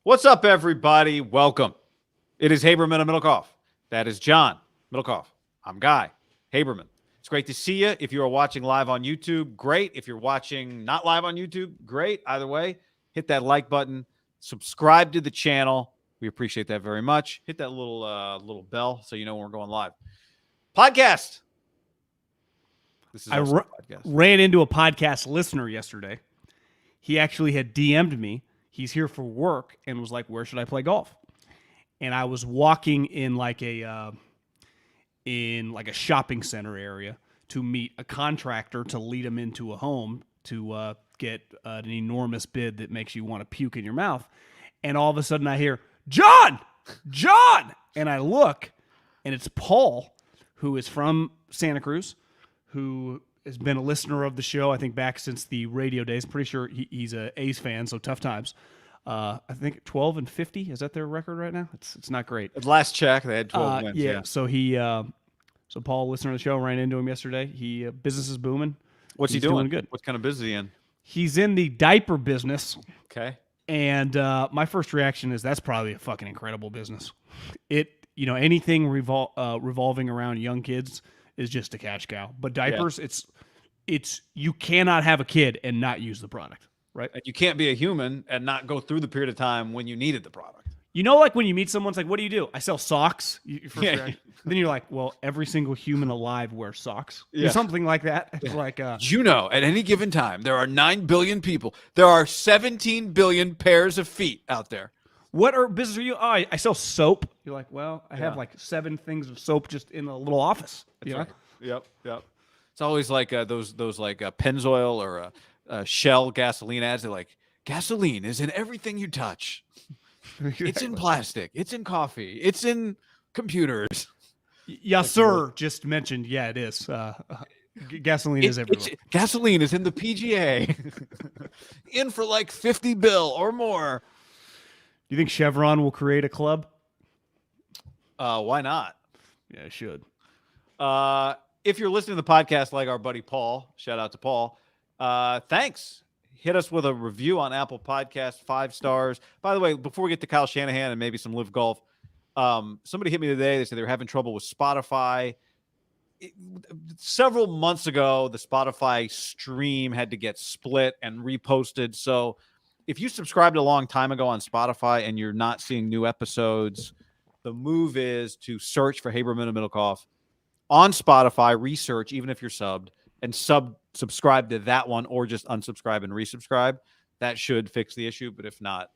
What's up, everybody? Welcome. It is Haberman and Middlekoff. That is John Middlekoff. I'm Guy Haberman. It's great to see you. If you are watching live on YouTube, great. If you're watching not live on YouTube, great. Either way, hit that like button. Subscribe to the channel. We appreciate that very much. Hit that little bell so you know when we're going live. Podcast. This is podcast. Ran into a podcast listener yesterday. He actually had DM'd me. He's here for work and was like, "Where should I play golf?" And I was walking in like a shopping center area to meet a contractor to lead him into a home to get an enormous bid that makes you want to puke in your mouth. And all of a sudden I hear, John! And I look, and it's Paul, who is from Santa Cruz, who has been a listener of the show, I think, back since the radio days. Pretty sure he's a A's fan, so tough times. I think 12-50, is that their record right now? It's not great. At last check, they had 12 wins. Yeah. So Paul, listener of the show, ran into him yesterday. Business is booming. What's he doing? Good. What kind of business is he in? He's in the diaper business. Okay. And my first reaction is that's probably a fucking incredible business. Anything revolving around young kids is just a cash cow. But diapers, it's you cannot have a kid and not use the product, right? And you can't be a human and not go through the period of time when you needed the product. You know, like when you meet someone, it's like, what do you do? I sell socks. Then you're like, well, every single human alive wears socks. Yeah. Something like that. It's like, you know, at any given time, there are 9 billion people. There are 17 billion pairs of feet out there. What business are you? Oh, I sell soap. You're like, well, I have like 7 things of soap just in a little office. That's right. Yep. It's always like those like Pennzoil or Shell gasoline ads. They're like, gasoline is in everything you touch. Exactly. It's in plastic. It's in coffee. It's in computers. Yes, sir. Just mentioned. Yeah, it is. Gasoline is everywhere. Gasoline is in the PGA. In for like 50 bill or more. Do you think Chevron will create a club? Why not? Yeah, it should. If you're listening to the podcast like our buddy Paul, shout out to Paul. Thanks. Hit us with a review on Apple Podcasts, 5 stars. By the way, before we get to Kyle Shanahan and maybe some LIV Golf, somebody hit me today. They said they were having trouble with Spotify. Several months ago, the Spotify stream had to get split and reposted. So if you subscribed a long time ago on Spotify and you're not seeing new episodes, the move is to search for Haberman and Middlekoff on Spotify, research, even if you're subbed, and subscribe to that one, or just unsubscribe and resubscribe. That should fix the issue. But if not,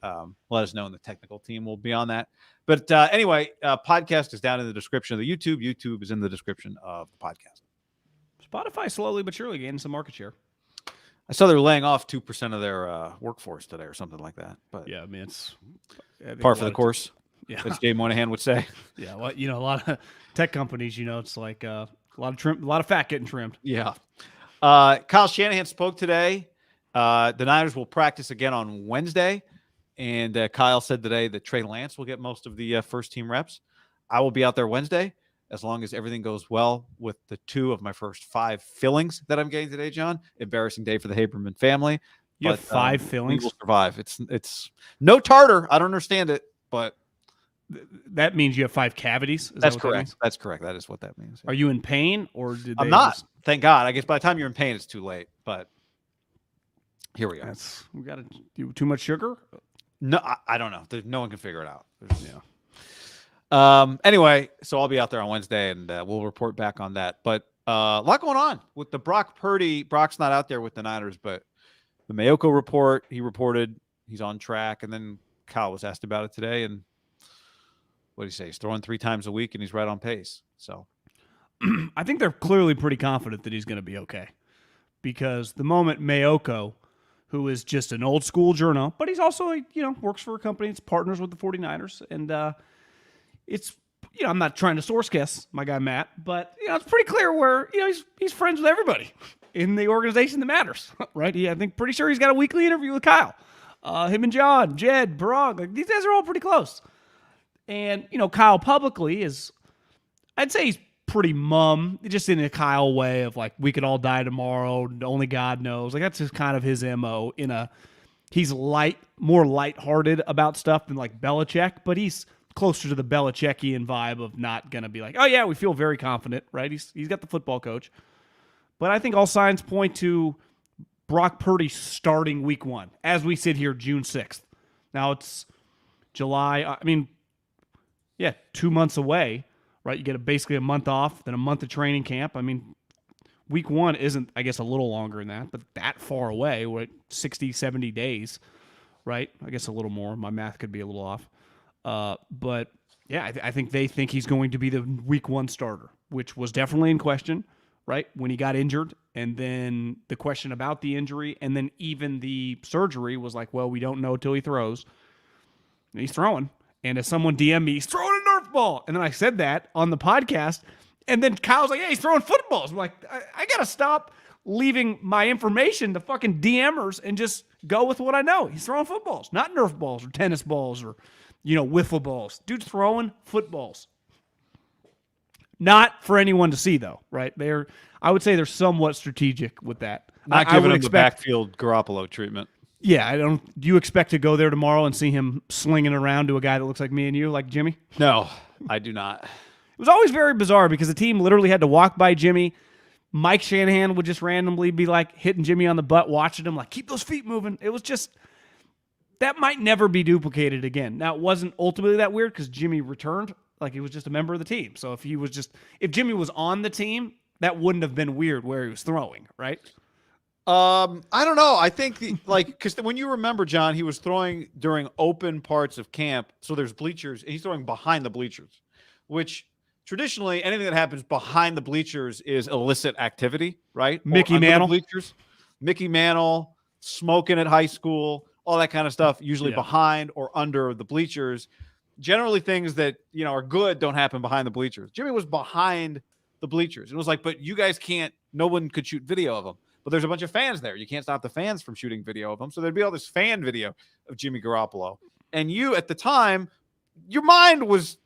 let us know, and the technical team will be on that. But anyway, podcast is down in the description of the YouTube. YouTube is in the description of the podcast. Spotify slowly but surely gaining some market share. I saw they're laying off 2% of their workforce today or something like that. But yeah, I mean, it's par for the course. Yeah, as Jay Moynihan would say. Yeah, well, a lot of tech companies, it's like a lot of fat getting trimmed. Yeah. Kyle Shanahan spoke today. The Niners will practice again on Wednesday, and Kyle said today that Trey Lance will get most of the first team reps. I will be out there Wednesday as long as everything goes well with the 2 of my first 5 fillings that I'm getting today, John. Embarrassing day for the Haberman family. You have 5 fillings? We will survive. It's no tartar. I don't understand it, but that means you have 5 cavities. That's correct. That's correct. That is what that means. Are you in pain, or did I'm not? Thank God. I guess by the time you're in pain, it's too late. But here we go. We got to do too much sugar. No, I don't know. No one can figure it out. Anyway, so I'll be out there on Wednesday, and we'll report back on that. But a lot going on with the Brock Purdy. Brock's not out there with the Niners, but the Mayoko report. He reported he's on track, and then Kyle was asked about it today, and what did he say? He's throwing 3 times a week, and he's right on pace. So I think they're clearly pretty confident that he's going to be okay, because the moment Mayoko, who is just an old school journo, but he's also works for a company that's partners with the 49ers, and it's I'm not trying to source guess my guy Matt, but it's pretty clear where he's friends with everybody in the organization that matters, right? I think pretty sure he's got a weekly interview with Kyle, him and John, Jed, Parag, like these guys are all pretty close. And, Kyle publicly is, I'd say he's pretty mum, just in a Kyle way of like, we could all die tomorrow. Only God knows. Like, that's just kind of his MO he's more lighthearted about stuff than like Belichick, but he's closer to the Belichickian vibe of not going to be like, oh yeah, we feel very confident, right? He's got the football coach. But I think all signs point to Brock Purdy starting week 1 as we sit here June 6th. Now it's July. 2 months away, right? You get basically a month off, then a month of training camp. I mean, week 1 isn't, I guess, a little longer than that, but that far away, 60, 70 days, right? I guess a little more. My math could be a little off. But yeah, I think they think he's going to be the week 1 starter, which was definitely in question, right? When he got injured, and then the question about the injury, and then even the surgery was like, well, we don't know till he throws. And he's throwing. And as someone DM'd me, he's throwing a Nerf ball. And then I said that on the podcast. And then Kyle's like, yeah, he's throwing footballs. I'm like, I got to stop leaving my information to fucking DMers and just go with what I know. He's throwing footballs, not Nerf balls or tennis balls or, wiffle balls. Dude's throwing footballs. Not for anyone to see, though, right? I would say they're somewhat strategic with that. Not giving him the backfield Garoppolo treatment. Yeah, do you expect to go there tomorrow and see him slinging around to a guy that looks like me and you, like Jimmy? No, I do not. It was always very bizarre because the team literally had to walk by Jimmy. Mike Shanahan would just randomly be like hitting Jimmy on the butt, watching him, like, keep those feet moving. It was just, that might never be duplicated again. Now, it wasn't ultimately that weird because Jimmy returned. Like, he was just a member of the team. So if Jimmy was on the team, that wouldn't have been weird where he was throwing, right? I don't know. I think because when you remember, John, he was throwing during open parts of camp. So there's bleachers, and he's throwing behind the bleachers, which traditionally anything that happens behind the bleachers is illicit activity, right? Mickey Mantle. Bleachers. Mickey Mantle, smoking at high school, all that kind of stuff, usually behind or under the bleachers. Generally things that, are good don't happen behind the bleachers. Jimmy was behind the bleachers. It was like, but you guys can't, no one could shoot video of him. But there's a bunch of fans there. You can't stop the fans from shooting video of him. So there'd be all this fan video of Jimmy Garoppolo. And you, at the time, your mind was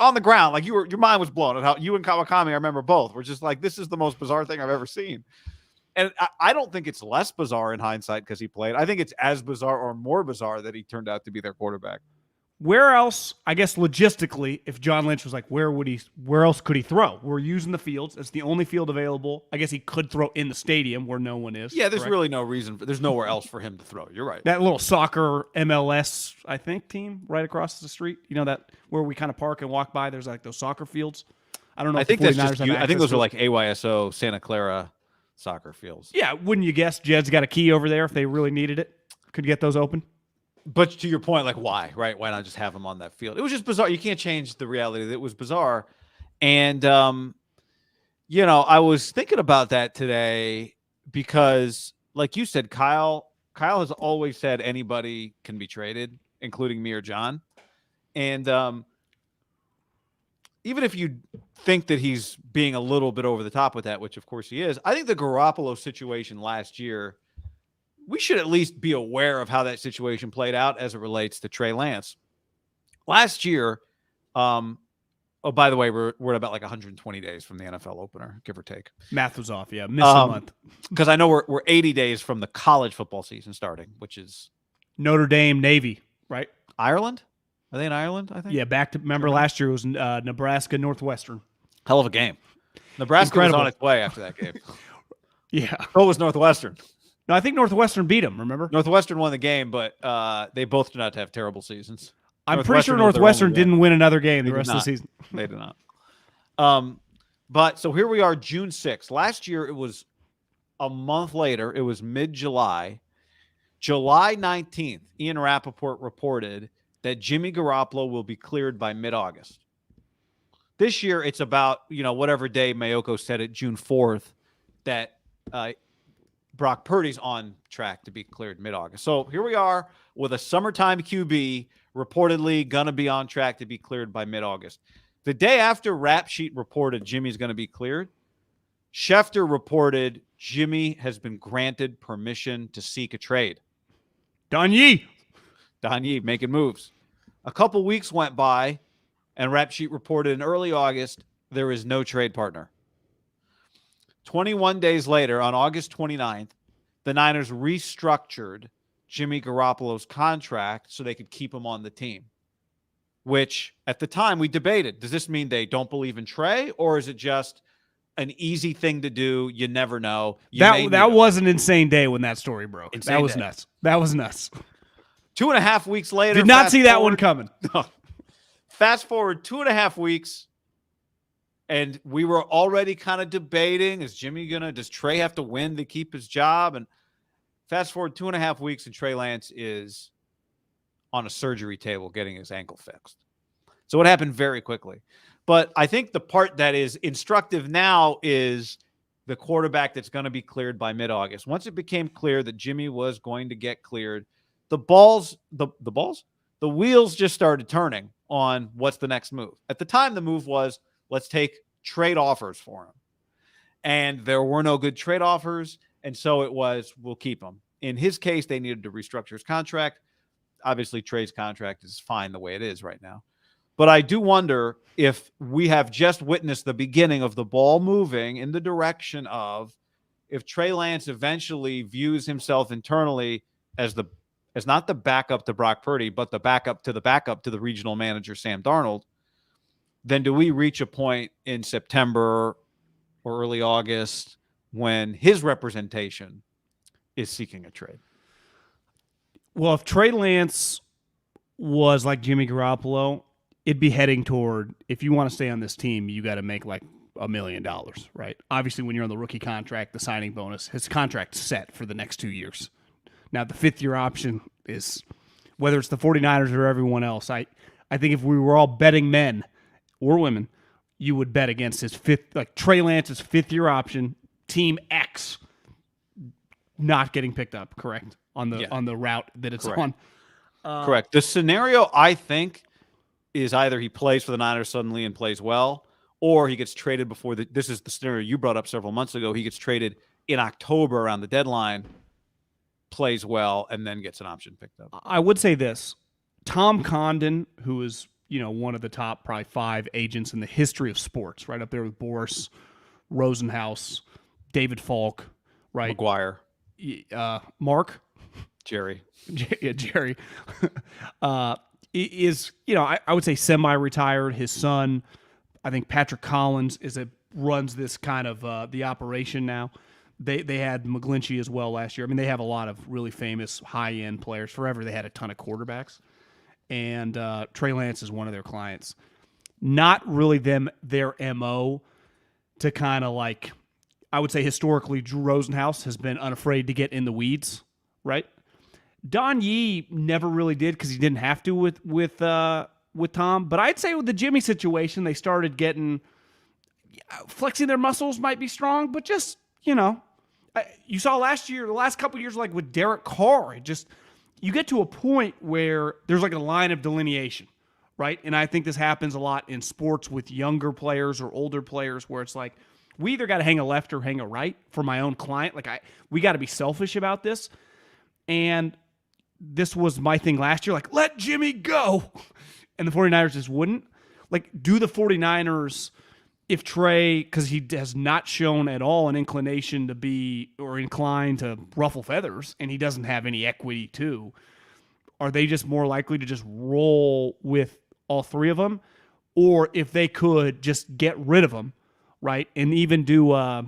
on the ground. Like your mind was blown at how you and Kawakami, I remember both, were just like, this is the most bizarre thing I've ever seen. And I don't think it's less bizarre in hindsight because he played. I think it's as bizarre or more bizarre that he turned out to be their quarterback. Where else, I guess logistically, if John Lynch was like, where else could he throw? We're using the fields. It's the only field available. I guess he could throw in the stadium where no one is. Yeah, there's really no reason. There's nowhere else for him to throw. You're right. That little soccer MLS, I think, team right across the street. That where we kind of park and walk by, there's like those soccer fields. I don't know. I think that's just I think those are like AYSO Santa Clara soccer fields. Yeah, wouldn't you guess Jed's got a key over there if they really needed it? Could get those open. But to your point, like, why, right? Why not just have him on that field? It was just bizarre. You can't change the reality that it was bizarre. And, I was thinking about that today because, like you said, Kyle has always said anybody can be traded, including me or John. And even if you think that he's being a little bit over the top with that, which of course he is, I think the Garoppolo situation last year, we should at least be aware of how that situation played out as it relates to Trey Lance. Last year, by the way, we're at about like 120 days from the NFL opener, give or take. Math was off, yeah. Missed a month. Because I know we're 80 days from the college football season starting, which is Notre Dame, Navy, right? Ireland? Are they in Ireland, I think? Yeah, remember last year it was Nebraska, Northwestern. Hell of a game. Nebraska was on its way after that game. Yeah. So was Northwestern. No, I think Northwestern beat them, remember? Northwestern won the game, but they both did not have terrible seasons. I'm pretty sure Northwestern didn't win another game the rest of the season. They did not. But so here we are, June 6th. Last year, it was a month later. It was mid-July. July 19th, Ian Rappaport reported that Jimmy Garoppolo will be cleared by mid-August. This year, it's about, whatever day Mayoko said it, June 4th, that Brock Purdy's on track to be cleared mid-August. So here we are with a summertime QB reportedly going to be on track to be cleared by mid-August. The day after Rap Sheet reported Jimmy's going to be cleared, Schefter reported Jimmy has been granted permission to seek a trade. Don Yee making moves. A couple weeks went by, and Rap Sheet reported in early August there is no trade partner. 21 days later, on August 29th, the Niners restructured Jimmy Garoppolo's contract so they could keep him on the team, which at the time we debated. Does this mean they don't believe in Trey, or is it just an easy thing to do? You never know. That was an insane day when that story broke. Insane that was day. nuts. That was nuts. 2.5 weeks later. Did not see that one coming. Fast forward 2.5 weeks, and we were already kind of debating, does Trey have to win to keep his job? And fast forward 2.5 weeks, and Trey Lance is on a surgery table getting his ankle fixed. So it happened very quickly. But I think the part that is instructive now is the quarterback that's going to be cleared by mid-August. Once it became clear that Jimmy was going to get cleared, the wheels just started turning on what's the next move. At the time, the move was, let's take trade offers for him. And there were no good trade offers. And so it was, we'll keep him. In his case, they needed to restructure his contract. Obviously, Trey's contract is fine the way it is right now. But I do wonder if we have just witnessed the beginning of the ball moving in the direction of, if Trey Lance eventually views himself internally as not the backup to Brock Purdy, but the backup to the regional manager, Sam Darnold, then do we reach a point in September or early August when his representation is seeking a trade? Well, if Trey Lance was like Jimmy Garoppolo, it'd be heading toward, if you want to stay on this team, you got to make like $1 million, right? Obviously, when you're on the rookie contract, the signing bonus, his contract's set for the next 2 years. Now, the fifth-year option is, whether it's the 49ers or everyone else, I think if we were all betting men or women, you would bet against his Trey Lance's fifth-year option, Team X, not getting picked up, correct? On the route that it's correct. On. Correct. The scenario, I think, is either he plays for the Niners suddenly and plays well, or he gets traded before this is the scenario you brought up several months ago. He gets traded in October around the deadline, plays well, and then gets an option picked up. I would say this. Tom Condon, who is, one of the top probably 5 agents in the history of sports, right up there with Boris, Rosenhaus, David Falk, right? McGuire. Mark? Jerry. Yeah, Jerry. Is, I would say semi-retired. His son, I think Patrick Collins, runs this kind of the operation now. They had McGlinchey as well last year. I mean, they have a lot of really famous high-end players. Forever, they had a ton of quarterbacks. And Trey Lance is one of their clients. Not really their MO to kind of like, I would say historically, Drew Rosenhaus has been unafraid to get in the weeds, right? Don Yee never really did because he didn't have to with Tom. But I'd say with the Jimmy situation, they started getting flexing their muscles might be strong, but just, you saw last year, the last couple of years, like with Derek Carr, you get to a point where there's like a line of delineation, right? And I think this happens a lot in sports with younger players or older players where it's like, we either got to hang a left or hang a right for my own client. We got to be selfish about this. And this was my thing last year, like, let Jimmy go. And the 49ers just wouldn't. Like, do the 49ers, if Trey, because he has not shown at all an inclination to be, or inclined to ruffle feathers, and he doesn't have any equity too, are they just more likely to just roll with all 3 of them? Or if they could just get rid of them, right, and even do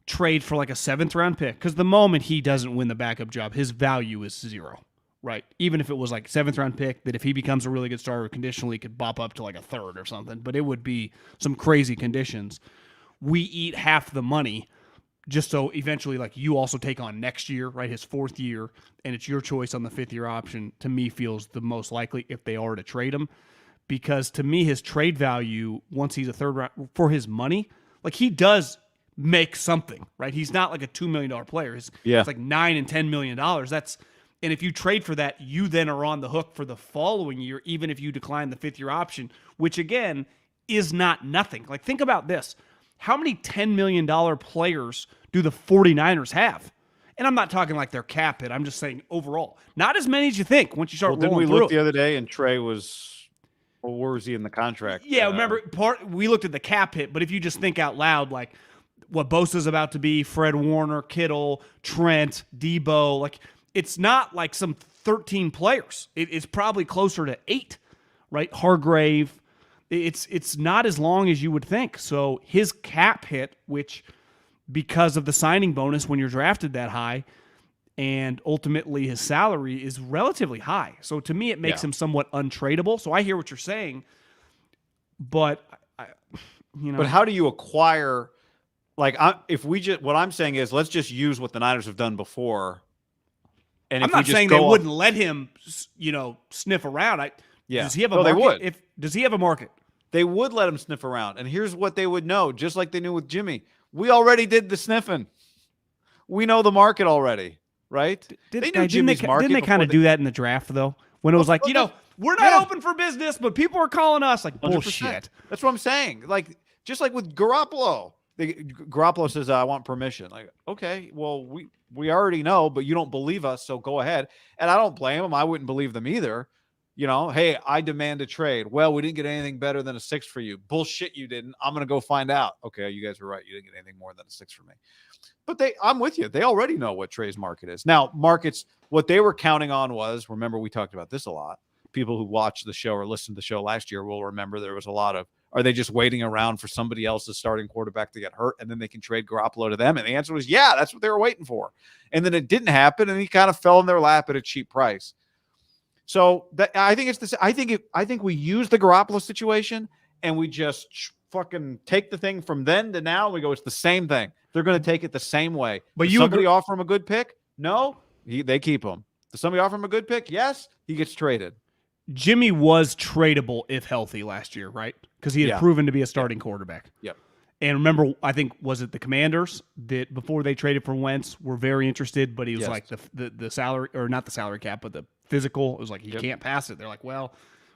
trade for like a 7th round pick, because the moment he doesn't win the backup job, his value is 0, right? Even if it was like 7th round pick, that if he becomes a really good starter conditionally, could bop up to like a 3rd or something, but it would be some crazy conditions. We eat half the money just so eventually like you also take on next year, right? His 4th year, and it's your choice on the 5th-year option, to me feels the most likely if they are to trade him. Because to me, his trade value, once he's a 3rd round, for his money, like he does make something, right? He's not like a $2 million player. It's like $9 and $10 million. And if you trade for that, you then are on the hook for the following year, even if you decline the 5th-year option, which again is not nothing. Like, think about this. How many $10 million players do the 49ers have? And I'm not talking like their cap hit. I'm just saying overall. Not as many as you think once you start rolling through. Didn't we look the other day and Trey was, or where was he in the contract? Yeah, remember, we looked at the cap hit, but if you just think out loud, like what Bosa's about to be, Fred Warner, Kittle, Trent, Deebo, like it's not like some 13 players. It's probably closer to 8, right? Hargrave. It's not as long as you would think. So his cap hit, which because of the signing bonus when you're drafted that high, and ultimately his salary is relatively high. So to me, it makes him somewhat untradeable. So I hear what you're saying, but But how do you acquire? Like, what I'm saying is, let's just use what the Niners have done before. And I'm not saying they wouldn't let him, sniff around. Does he have a market? They would. Does he have a market? They would let him sniff around. And here's what they would know, just like they knew with Jimmy. We already did the sniffing. We know the market already, right? They knew Jimmy's market. Didn't they kind of do that in the draft, though? When it was like, we're not open for business, but people are calling us. Like, 100%. Bullshit. That's what I'm saying. Like, just like with Garoppolo. Garoppolo says, I want permission. Like, okay, well, we already know, but you don't believe us, so go ahead. And I don't blame them. I wouldn't believe them either. Hey, I demand a trade. Well, we didn't get anything better than a 6 for you. Bullshit, you didn't. I'm going to go find out. Okay, you guys were right. You didn't get anything more than a 6 for me. But I'm with you. They already know what Trey's market is. Now, markets, what they were counting on was, remember, we talked about this a lot. People who watched the show or listened to the show last year will remember there was a lot of, are they just waiting around for somebody else's starting quarterback to get hurt and then they can trade Garoppolo to them? And the answer was, yeah, that's what they were waiting for. And then it didn't happen, and he kind of fell in their lap at a cheap price. So I think it's this. I think we use the Garoppolo situation and we just fucking take the thing from then to now. And we go, it's the same thing. They're going to take it the same way. But Does somebody offer him a good pick? No, they keep him. Does somebody offer him a good pick? Yes, he gets traded. Jimmy was tradable if healthy last year, right? Because he had proven to be a starting quarterback. Yep. And remember, I think, was it the Commanders that before they traded for Wentz were very interested, but he was like the salary, or not the salary cap, but the physical. It was like, he can't pass it. They're like, well,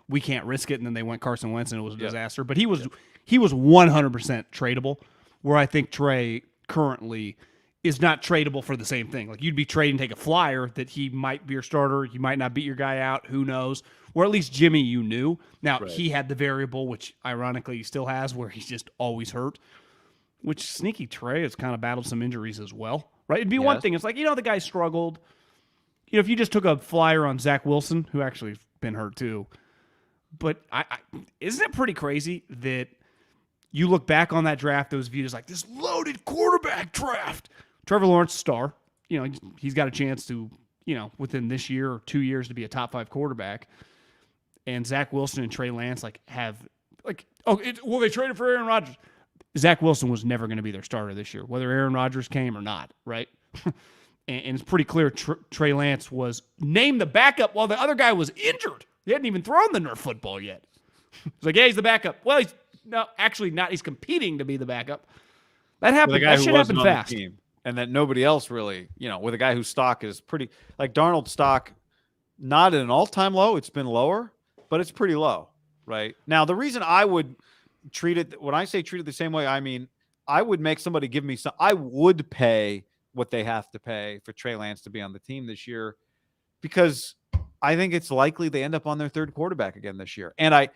we can't risk it. And then they went Carson Wentz and it was a disaster. But he was 100% tradable, where I think Trey currently is not tradable for the same thing. Like, you'd be trading, take a flyer that he might be your starter. You might not beat your guy out. Who knows? Or at least Jimmy, you knew. Now, he had the variable, which ironically he still has, where he's just always hurt. Which sneaky Trey has kind of battled some injuries as well, right? It'd be one thing. It's like, the guy struggled. If you just took a flyer on Zach Wilson, who actually been hurt too. But isn't it pretty crazy that you look back on that draft that was viewed as like this loaded quarterback draft? Trevor Lawrence, star. He's got a chance to, within this year or 2 years to be a top 5 quarterback. And Zach Wilson and Trey Lance they traded for Aaron Rodgers. Zach Wilson was never going to be their starter this year, whether Aaron Rodgers came or not, right? and it's pretty clear Trey Lance was named the backup while the other guy was injured. He hadn't even thrown the Nerf football yet. It's like, yeah, he's the backup. Well, he's actually not. He's competing to be the backup. That happened. That shit happened fast. And that nobody else really, with a guy whose stock is pretty, like Darnold's stock, not at an all-time low. It's been lower, but it's pretty low, right? Now, the reason I would treat it, when I say treat it the same way, I mean, I would make somebody give me some, I would pay what they have to pay for Trey Lance to be on the team this year, because I think it's likely they end up on their 3rd quarterback again this year. And I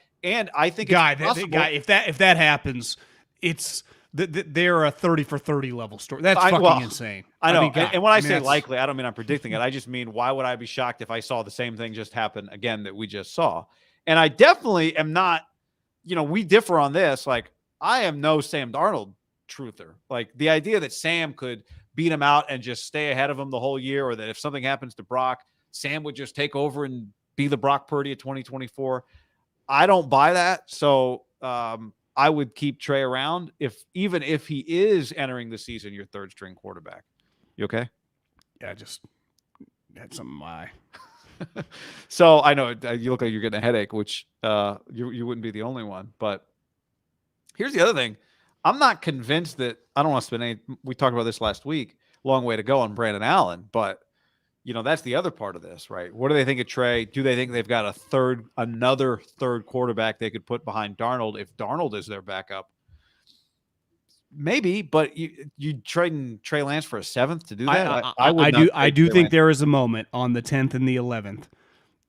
think if that happens, it's they're a 30 for 30 level story. That's fucking insane. I know. And when I say likely, I don't mean I'm predicting it. I just mean, why would I be shocked if I saw the same thing just happen again that we just saw? And I definitely am not, we differ on this. Like, I am no Sam Darnold truther. Like, the idea that Sam could beat him out and just stay ahead of him the whole year, or that if something happens to Brock, Sam would just take over and be the Brock Purdy of 2024. I don't buy that. So I would keep Trey around even if he is entering the season your 3rd string quarterback. You okay? Yeah, I just had something in my eye. So I know you look like you're getting a headache, which you wouldn't be the only one. But here's the other thing. I'm not convinced that I don't want to spend any. We talked about this last week. Long way to go on Brandon Allen, but that's the other part of this, right? What do they think of Trey? Do they think they've got another third quarterback they could put behind Darnold if Darnold is their backup? Maybe, but you trading Trey Lance for a 7th to do that? I do think there is a moment on the 10th and the 11th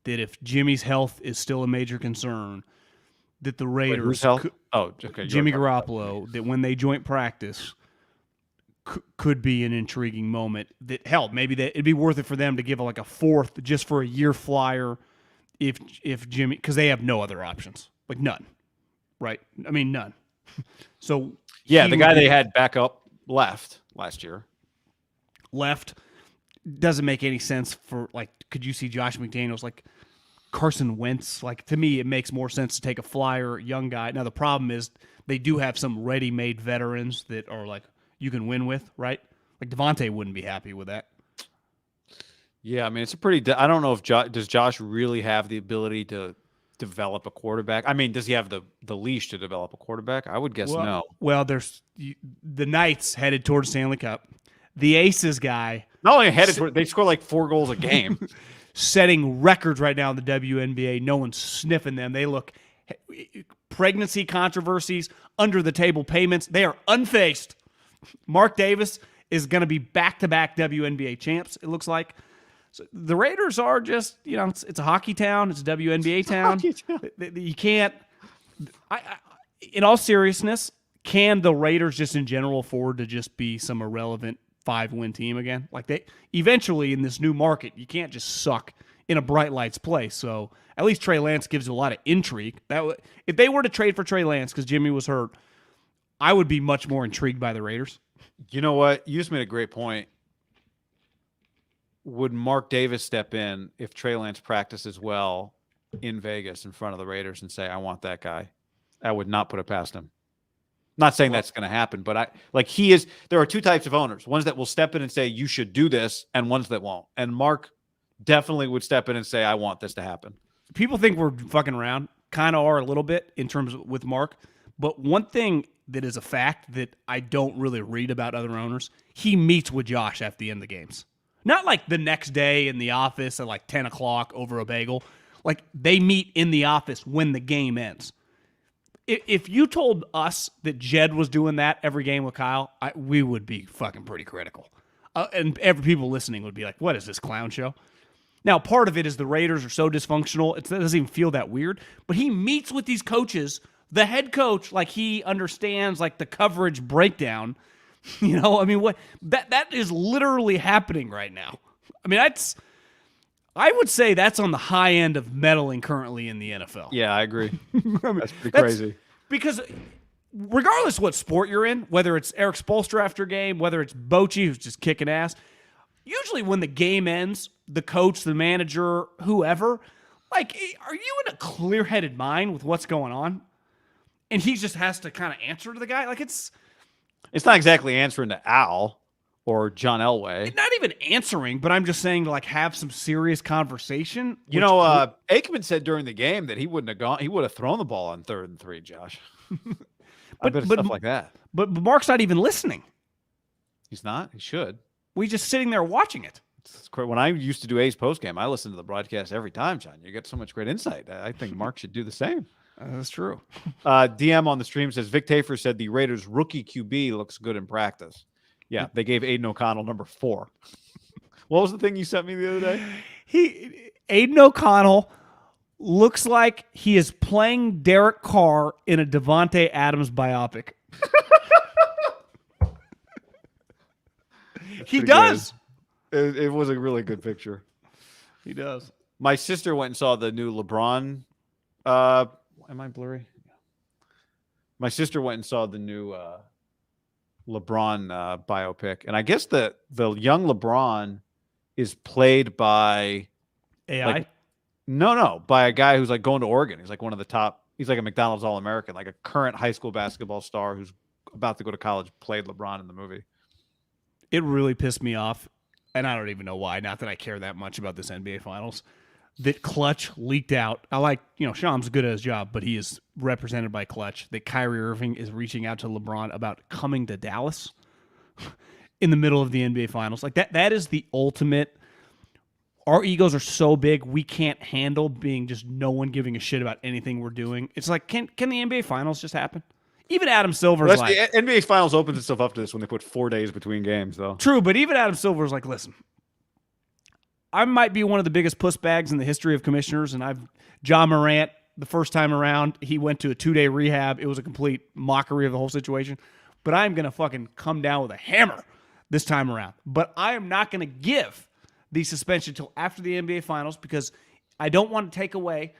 that if Jimmy's health is still a major concern, that the Raiders, Wait, whose health? Okay, Jimmy Garoppolo, that when they joint practice, could be an intriguing moment. That hell, maybe it'd be worth it for them to give like a fourth just for a year flyer, if Jimmy, because they have no other options, like none, right? I mean none. So yeah, the guy they had back up left last year. Left doesn't make any sense for like. Could you see Josh McDaniels like Carson Wentz? Like to me, it makes more sense to take a flyer, young guy. Now the problem is they do have some ready-made veterans that are like you can win with, right? Like Devontae wouldn't be happy with that. Yeah, I mean it's a pretty. I don't know if does Josh really have the ability to develop a quarterback? I mean, does he have the leash to develop a quarterback? I would guess no. Well, there's the Knights headed towards Stanley Cup. The Aces guy not only headed toward, they score like 4 goals a game, setting records right now in the WNBA. No one's sniffing them. They look pregnancy controversies, under the table payments. They are unfazed. Mark Davis is going to be back-to-back WNBA champs. It looks like. So the Raiders are just, it's a hockey town. It's a WNBA town. You can't. In all seriousness, can the Raiders just in general afford to just be some irrelevant 5-win team again? Like they eventually in this new market, you can't just suck in a bright lights place. So at least Trey Lance gives you a lot of intrigue. If they were to trade for Trey Lance because Jimmy was hurt, I would be much more intrigued by the Raiders. You know what? You just made a great point. Would Mark Davis step in if Trey Lance practices well in Vegas in front of the Raiders and say, I want that guy? I would not put it past him. Not saying that's going to happen, but there are 2 types of owners. Ones that will step in and say, you should do this, and ones that won't. And Mark definitely would step in and say, I want this to happen. People think we're fucking around. Kind of are a little bit in terms of with Mark. But one thing that is a fact that I don't really read about other owners, he meets with Josh after the end of the games. Not like the next day in the office at like 10 o'clock over a bagel. Like they meet in the office when the game ends. If you told us that Jed was doing that every game with Kyle, we would be fucking pretty critical. And every people listening would be like, what is this clown show? Now, part of it is the Raiders are so dysfunctional, it doesn't even feel that weird. But he meets with these coaches, the head coach, like he understands like the coverage breakdown. I mean, what that is literally happening right now. I mean, I would say that's on the high end of meddling currently in the NFL. Yeah, I agree. That's pretty crazy. Because regardless what sport you're in, whether it's Eric Spoelstra after game, whether it's Bochy who's just kicking ass, usually when the game ends, the coach, the manager, whoever, like, are you in a clear-headed mind with what's going on? And he just has to kind of answer to the guy? Like, it's not exactly answering to Al or John Elway. Not even answering, but I'm just saying to like have some serious conversation. Aikman said during the game that he wouldn't have gone. He would have thrown the ball on 3rd and 3, Josh. But stuff like that. But Mark's not even listening. He's not. He should. We're just sitting there watching it. When I used to do A's postgame, I listened to the broadcast every time, John. You get so much great insight. I think Mark should do the same. That's true. DM on the stream says, Vic Tafer said the Raiders' rookie QB looks good in practice. Yeah, they gave Aiden O'Connell number 4. What was the thing you sent me the other day? Aiden O'Connell looks like he is playing Derek Carr in a Devontae Adams biopic. He does. It was a really good picture. He does. My sister went and saw the new LeBron. Am I blurry? My sister went and saw the new LeBron biopic, and I guess the young LeBron is played by AI. By a guy who's like going to Oregon. He's like one of the top. He's like a McDonald's All-American, like a current high school basketball star who's about to go to college. Played LeBron in the movie. It really pissed me off, and I don't even know why. Not that I care that much about this NBA Finals. That Clutch leaked out. I like, Sham's good at his job, but he is represented by Clutch. That Kyrie Irving is reaching out to LeBron about coming to Dallas in the middle of the NBA Finals. Like that is the ultimate. Our egos are so big, we can't handle being just no one giving a shit about anything we're doing. It's like, can the NBA Finals just happen? Even Adam Silver's like... The NBA Finals opens itself up to this when they put 4 days between games, though. True, but even Adam Silver's like, listen, I might be one of the biggest puss bags in the history of commissioners, and John Morant, the first time around, he went to a 2-day rehab. It was a complete mockery of the whole situation. But I'm going to fucking come down with a hammer this time around. But I am not going to give the suspension until after the NBA Finals because I don't want to take away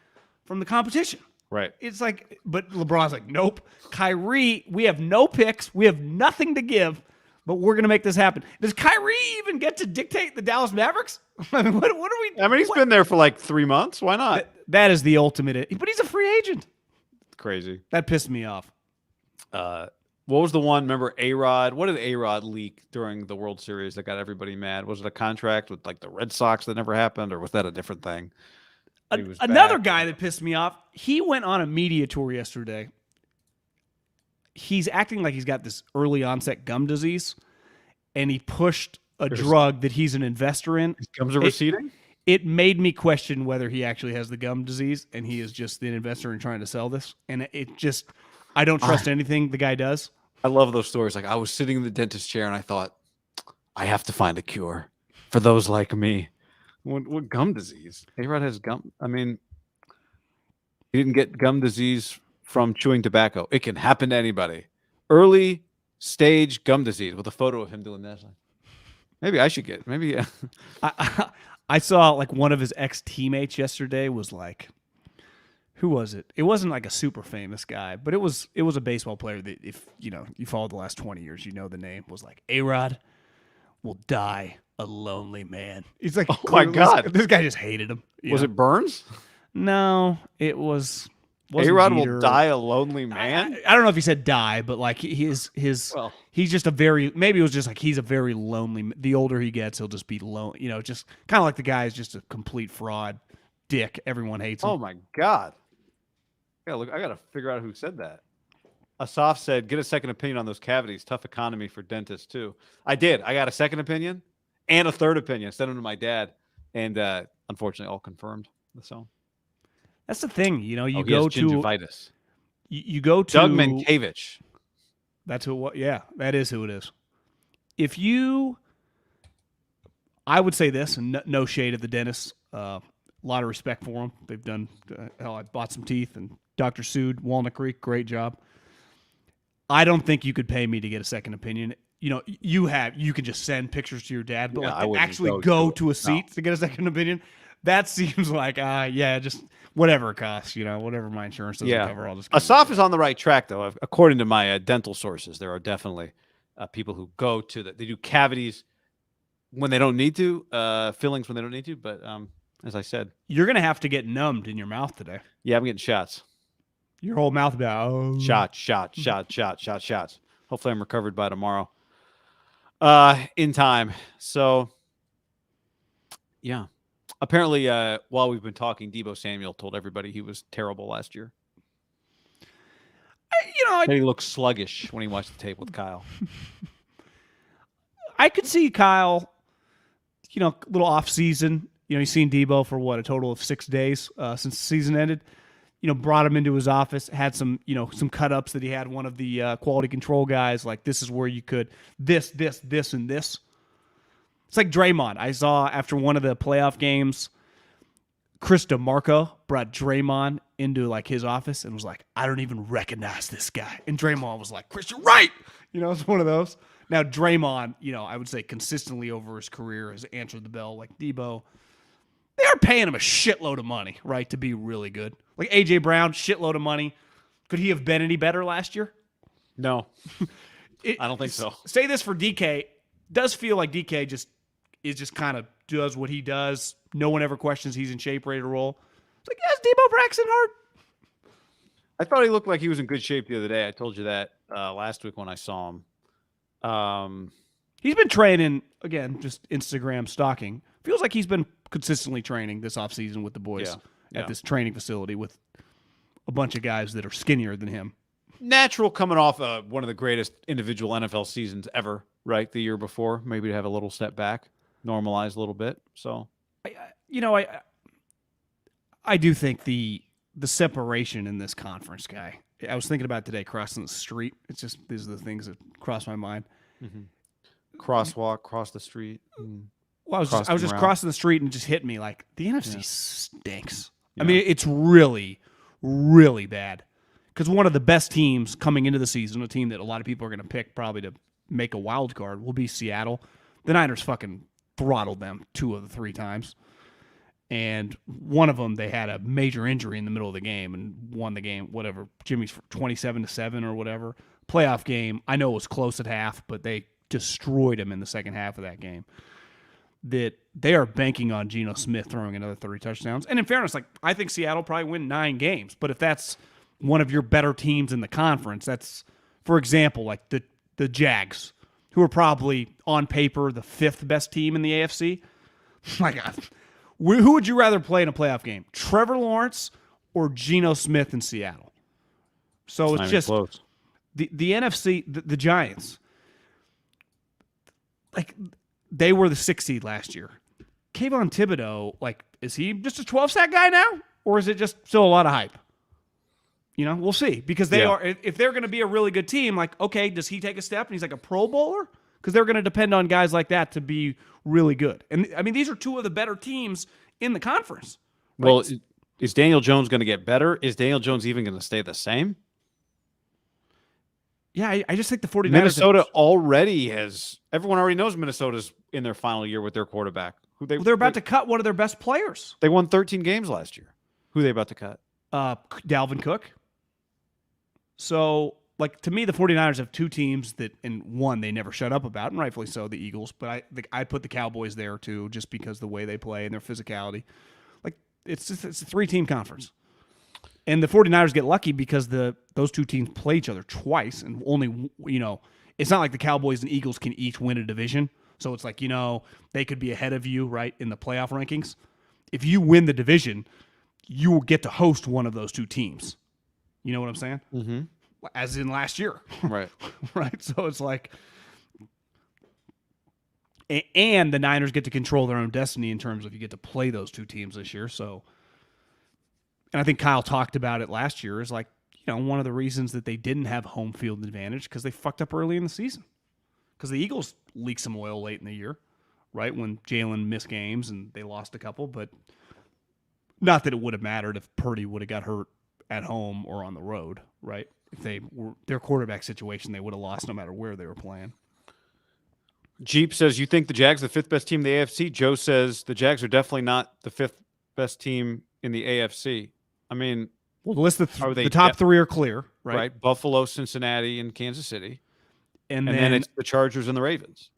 from the competition. Right. It's like, but LeBron's like, nope. Kyrie, we have no picks. We have nothing to give, but we're going to make this happen. Does Kyrie even get to dictate the Dallas Mavericks? I mean, what are we? I mean, he's been there for like 3 months. Why not? That is the ultimate. But he's a free agent. Crazy. That pissed me off. What was the one? Remember A-Rod? What did A-Rod leak during the World Series that got everybody mad? Was it a contract with like the Red Sox that never happened, or was that a different thing? Another guy that pissed me off, he went on a media tour yesterday. He's acting like he's got this early onset gum disease, and he pushed a drug that he's an investor in. His gums are receding? It made me question whether he actually has the gum disease and he is just an investor in trying to sell this. And it just, I don't trust anything the guy does. I love those stories. Like, I was sitting in the dentist chair and I thought, I have to find a cure for those like me. What gum disease? A-Rod has gum. I mean, he didn't get gum disease from chewing tobacco. It can happen to anybody. Early stage gum disease with a photo of him doing that. Maybe I should get. Maybe. I saw like one of his ex-teammates yesterday was like, who was it? It wasn't like a super famous guy, but it was a baseball player that if you followed the last 20 years, you know the name was like A-Rod will die a lonely man. He's like, oh my God, this guy just hated him. Was it Burns? No, it was. A-Rod will die a lonely man. I don't know if he said die, but like he's just a very, maybe it was just like he's a very lonely. The older he gets, he'll just be lonely. Just kind of like the guy is just a complete fraud, dick. Everyone hates him. Oh my God. I gotta figure out who said that. Asaf said, get a second opinion on those cavities. Tough economy for dentists, too. I did. I got a second opinion and a third opinion. Sent them to my dad. And unfortunately, all confirmed. So that's the thing. You he has gingivitis. You go to Doug Mankiewicz. That's who it was. Yeah, that is who it is. I would say this, and no shade of the dentists. A lot of respect for them. They've done, I bought some teeth, and Dr. Sood, Walnut Creek, great job. I don't think you could pay me to get a second opinion. You can just send pictures to your dad, but actually go to a seat to get a second opinion. That seems like, just whatever it costs, whatever my insurance doesn't cover. I'll just. Asaf is on the right track, though. According to my dental sources, there are definitely people who go to they do cavities when they don't need to, fillings when they don't need to. But as I said, you're gonna have to get numbed in your mouth today. Yeah, I'm getting shots. Your whole mouth about shots. Hopefully, I'm recovered by tomorrow. In time. So, yeah. Apparently, while we've been talking, Deebo Samuel told everybody he was terrible last year. He looked sluggish when he watched the tape with Kyle. I could see Kyle, a little off season. He's seen Deebo for a total of 6 days since the season ended. Brought him into his office, had some cut-ups that he had one of the quality control guys, like this is where you could this, and this. It's like Draymond. I saw after one of the playoff games, Chris DeMarco brought Draymond into like his office and was like, I don't even recognize this guy. And Draymond was like, Chris, you're right. It's one of those. Now, Draymond, I would say consistently over his career has answered the bell like Deebo. They are paying him a shitload of money, right, to be really good. Like A.J. Brown, shitload of money. Could he have been any better last year? No. I don't think so. Say this for DK. Does feel like DK just kind of does what he does. No one ever questions he's in shape, ready to roll. It's like, yes, Deebo Braxton hard. I thought he looked like he was in good shape the other day. I told you that last week when I saw him. He's been training, again, just Instagram stalking. Feels like he's been consistently training this offseason with the boys at this training facility with a bunch of guys that are skinnier than him. Natural coming off one of the greatest individual NFL seasons ever, right? The year before. Maybe to have a little step back, normalize a little bit. So, I do think the separation in this conference, guy. I was thinking about today crossing the street. It's just these are the things that cross my mind. Mm-hmm. Crosswalk, cross the street. Well, I was just crossing the street and it just hit me like the NFC stinks. Yeah. I mean, it's really, really bad. Because one of the best teams coming into the season, a team that a lot of people are going to pick probably to make a wild card will be Seattle. The Niners fucking throttled them 2 of the 3 times. And one of them, they had a major injury in the middle of the game and won the game, whatever. Jimmy's 27-7 or whatever. Playoff game, I know it was close at half, but they destroyed him in the second half of that game. That they are banking on Geno Smith throwing another 30 touchdowns. And in fairness, like, I think Seattle probably win 9 games. But if that's one of your better teams in the conference, that's, for example, like the Jags, who are probably on paper the 5th best team in the AFC. My God. Who would you rather play in a playoff game? Trevor Lawrence or Geno Smith in Seattle? So it's just close. The NFC, the Giants, like, they were the 6th seed last year. Kayvon Thibodeau, like, is he just a 12-sack guy now? Or is it just still a lot of hype? You know, we'll see. Because they are, if they're going to be a really good team, like, okay, does he take a step and he's like a Pro Bowler? Because they're going to depend on guys like that to be really good. And, I mean, these are 2 of the better teams in the conference. Right? Well, is Daniel Jones going to get better? Is Daniel Jones even going to stay the same? Yeah, I just think the 49ers... Minnesota already has... Everyone already knows Minnesota's in their final year with their quarterback. They're about to cut one of their best players. They won 13 games last year. Who are they about to cut? Dalvin Cook. So, like, to me, the 49ers have 2 teams that, and one they never shut up about, and rightfully so, the Eagles. But I'd put the Cowboys there, too, just because of the way they play and their physicality. Like, it's a 3-team conference. And the 49ers get lucky because those 2 teams play each other twice, and only, you know, it's not like the Cowboys and Eagles can each win a division. So it's like, you know, they could be ahead of you, right, in the playoff rankings. If you win the division, you will get to host one of those 2 teams. You know what I'm saying? Mm-hmm. As in last year. Right. Right. So it's like, and the Niners get to control their own destiny in terms of you get to play those 2 teams this year. So, and I think Kyle talked about it last year, is like, you know, one of the reasons that they didn't have home field advantage because they fucked up early in the season. Because the Eagles leaked some oil late in the year, right, when Jalen missed games and they lost a couple. But not that it would have mattered if Purdy would have got hurt at home or on the road, right? If they were their quarterback situation, they would have lost no matter where they were playing. Jeep says, you think the Jags are the 5th best team in the AFC? Joe says the Jags are definitely not the 5th best team in the AFC. I mean, well, the list of the top 3 are clear, right? Right. Buffalo, Cincinnati, and Kansas City. And then it's the Chargers and the Ravens,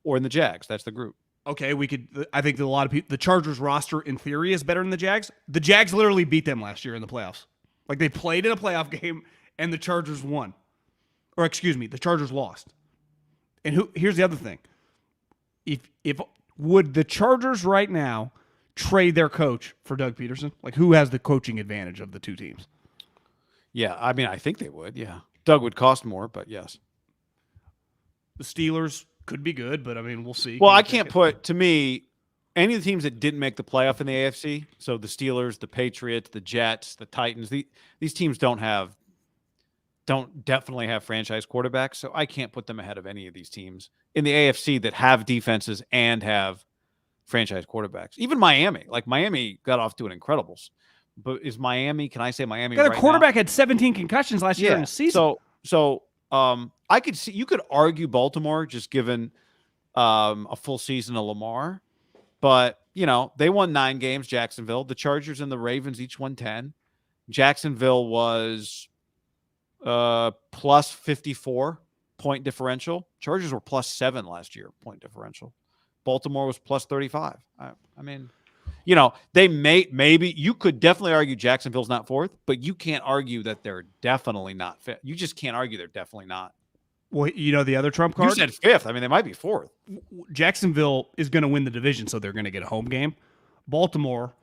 or in the Jags. That's the group. Okay, I think that a lot of people, the Chargers roster in theory is better than the Jags. The Jags literally beat them last year in the playoffs. Like, they played in a playoff game and the Chargers won. Or excuse me, the Chargers lost. And here's the other thing. If would the Chargers right now trade their coach for Doug Peterson? Like, who has the coaching advantage of the 2 teams? Yeah, I mean, I think they would, yeah. Doug would cost more, but yes. The Steelers could be good, but I mean, we'll see. Well, I can't put, to me, any of the teams that didn't make the playoff in the AFC, so the Steelers, the Patriots, the Jets, the Titans, these teams don't definitely have franchise quarterbacks, so I can't put them ahead of any of these teams in the AFC that have defenses and have franchise quarterbacks. Even Miami. Like, Miami got off to an incredibles. But is Miami, can I say Miami right now? The quarterback had 17 concussions last year in the season. So I could see, you could argue Baltimore just given a full season of Lamar, but you know, they won 9 games, Jacksonville. The Chargers and the Ravens each won 10. Jacksonville was plus 54 point differential. Chargers were plus 7 last year, point differential. Baltimore was plus 35. I mean, you know, they maybe you could definitely argue Jacksonville's not 4th, but you can't argue that they're definitely not 5th. You just can't argue they're definitely not. Well, you know, the other trump card? You said 5th. I mean, they might be 4th. Jacksonville is going to win the division, so they're going to get a home game. Baltimore,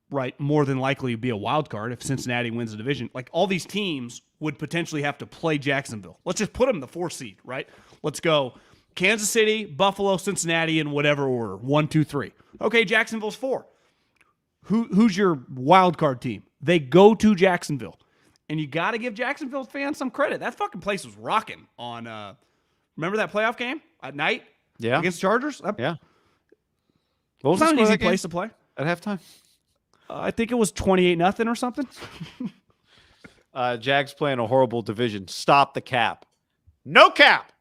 right, more than likely be a wild card if Cincinnati wins the division. Like, all these teams would potentially have to play Jacksonville. Let's just put them in the 4th seed, right? Let's go Kansas City, Buffalo, Cincinnati in whatever order. 1, 2, 3. Okay, Jacksonville's 4. Who's your wild card team? They go to Jacksonville. And you got to give Jacksonville fans some credit. That fucking place was rocking on remember that playoff game at night? Yeah. Against the Chargers? Yeah. It's not an easy place to play. At halftime? I think it was 28-0 or something. Jags playing a horrible division. Stop the cap. No cap.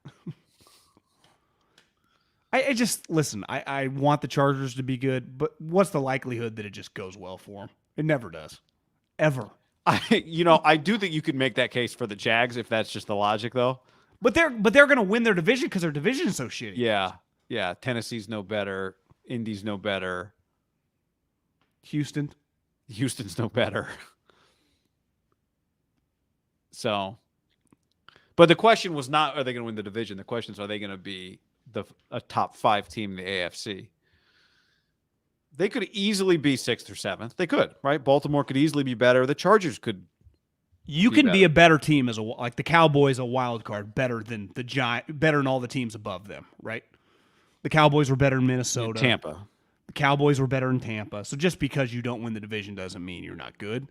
I just listen. I want the Chargers to be good, but what's the likelihood that it just goes well for them? It never does, ever. I do think you could make that case for the Jags if that's just the logic, though. But they're going to win their division because their division is so shitty. Yeah. Tennessee's no better. Indy's no better. Houston's no better. So, but the question was not, are they going to win the division? The question is, are they going to be a top 5 team in the AFC? They could easily be 6th or 7th. They could, right? Baltimore could easily be better. The Chargers could. You can be a better team like the Cowboys, a wild card, better than the Giant, better than all the teams above them, right? The Cowboys were better in Minnesota. Tampa. The Cowboys were better in Tampa. So just because you don't win the division doesn't mean you're not good.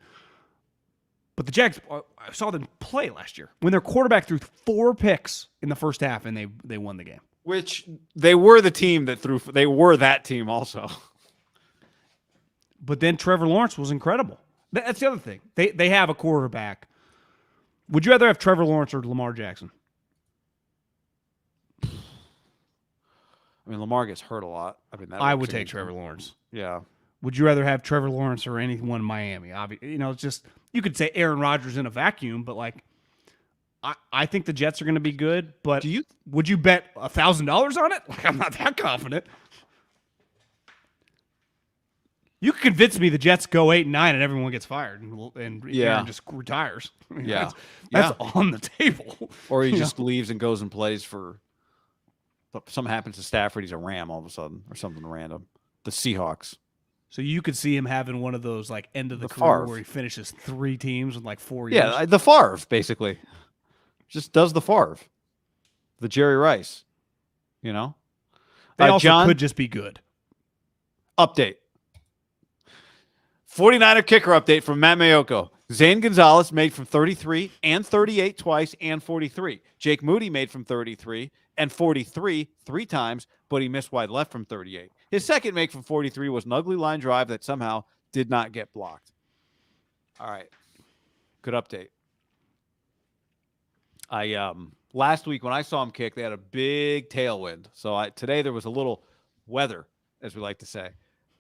But the Jags, I saw them play last year when their quarterback threw 4 picks in the first half and they won the game. Which they were the team that threw. They were that team also. But then Trevor Lawrence was incredible. That's the other thing. They have a quarterback. Would you rather have Trevor Lawrence or Lamar Jackson? I mean, Lamar gets hurt a lot. I mean, I would take Trevor Lawrence. Yeah. Would you rather have Trevor Lawrence or anyone in Miami? It's just, you could say Aaron Rodgers in a vacuum, but like, I think the Jets are going to be good. But would you bet $1,000 on it? Like, I'm not that confident. You could convince me the Jets go 8-9 and everyone gets fired and Aaron just retires. That's on the table. Or he just leaves and goes and plays for. Something happens to Stafford, he's a Ram all of a sudden, or something random. The Seahawks. So you could see him having one of those like end of the career where he finishes 3 teams in like 4 years. Yeah, the Favre, basically. Just does the Favre. The Jerry Rice. You know? They also could just be good. Update. 49er kicker update from Matt Mayoko. Zane Gonzalez made from 33 and 38 twice and 43. Jake Moody made from 33 and 43 3 times, but he missed wide left from 38. His second make from 43 was an ugly line drive that somehow did not get blocked. All right. Good update. Last week when I saw him kick, they had a big tailwind. So today there was a little weather, as we like to say.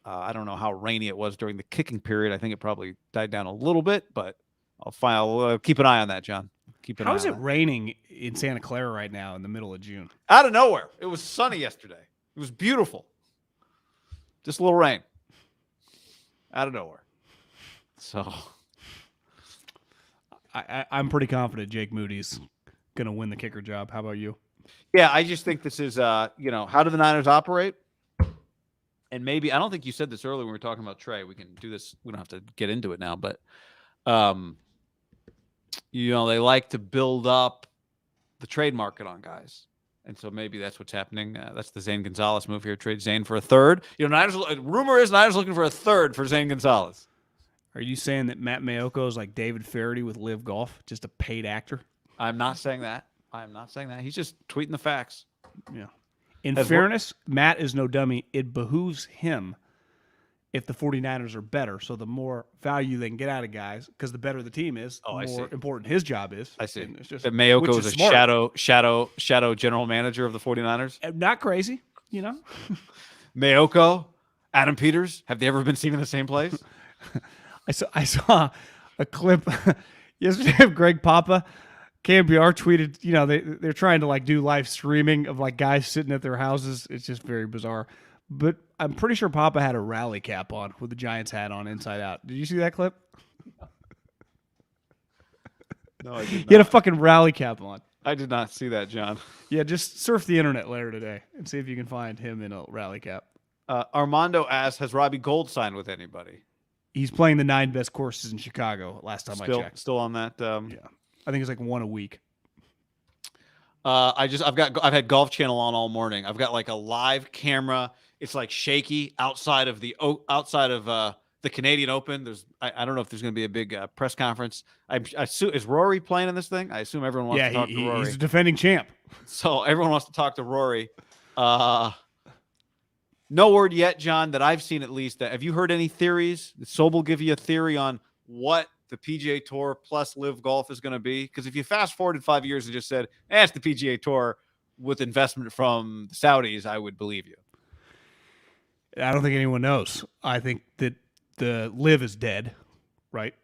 I don't know how rainy it was during the kicking period. I think it probably died down a little bit, but I'll keep an eye on that, John. How is it raining in Santa Clara right now in the middle of June? Out of nowhere. It was sunny yesterday. It was beautiful. Just a little rain. Out of nowhere. So I'm pretty confident Jake Moody's going to win the kicker job. How about you? Yeah, I just think this is, how do the Niners operate? And maybe, I don't think you said this earlier when we were talking about Trey. We can do this. We don't have to get into it now, but, they like to build up the trade market on guys. And so maybe that's what's happening. That's the Zane Gonzalez move here. Trade Zane for a third. Rumor is Niners looking for a third for Zane Gonzalez. Are you saying that Matt Mayoko is like David Faraday with LIV Golf, just a paid actor? I'm not saying that. He's just tweeting the facts. Yeah. In fairness, Matt is no dummy. It behooves him if the 49ers are better. So the more value they can get out of guys, because the better the team is, the more important his job is. I see. It's just, that Mayoko is a shadow general manager of the 49ers. Not crazy, Mayoko, Adam Peters, have they ever been seen in the same place? I saw a clip yesterday of Greg Papa. KMBR tweeted, they're trying to like do live streaming of like guys sitting at their houses. It's just very bizarre. But I'm pretty sure Papa had a rally cap on with the Giants hat on inside out. Did you see that clip? No, I did not. He had a fucking rally cap on. I did not see that, John. Yeah, just surf the internet later today and see if you can find him in a rally cap. Armando asks, has Robbie Gold signed with anybody? He's playing the 9 best courses in Chicago last time I checked. Still on that? Yeah. I think it's like 1 a week. I've had Golf Channel on all morning. I've got like a live camera. It's like shaky outside of the Canadian Open. I don't know if there's going to be a big press conference. I assume, is Rory playing in this thing? I assume everyone wants to talk to Rory. He's a defending champ. So everyone wants to talk to Rory. No word yet, John, that I've seen at least. Have you heard any theories? Did Sobel give you a theory on what the PGA Tour plus LIV Golf is going to be? Because if you fast forwarded 5 years and just said, it's the PGA Tour, with investment from the Saudis, I would believe you. I don't think anyone knows. I think that the LIV is dead, right?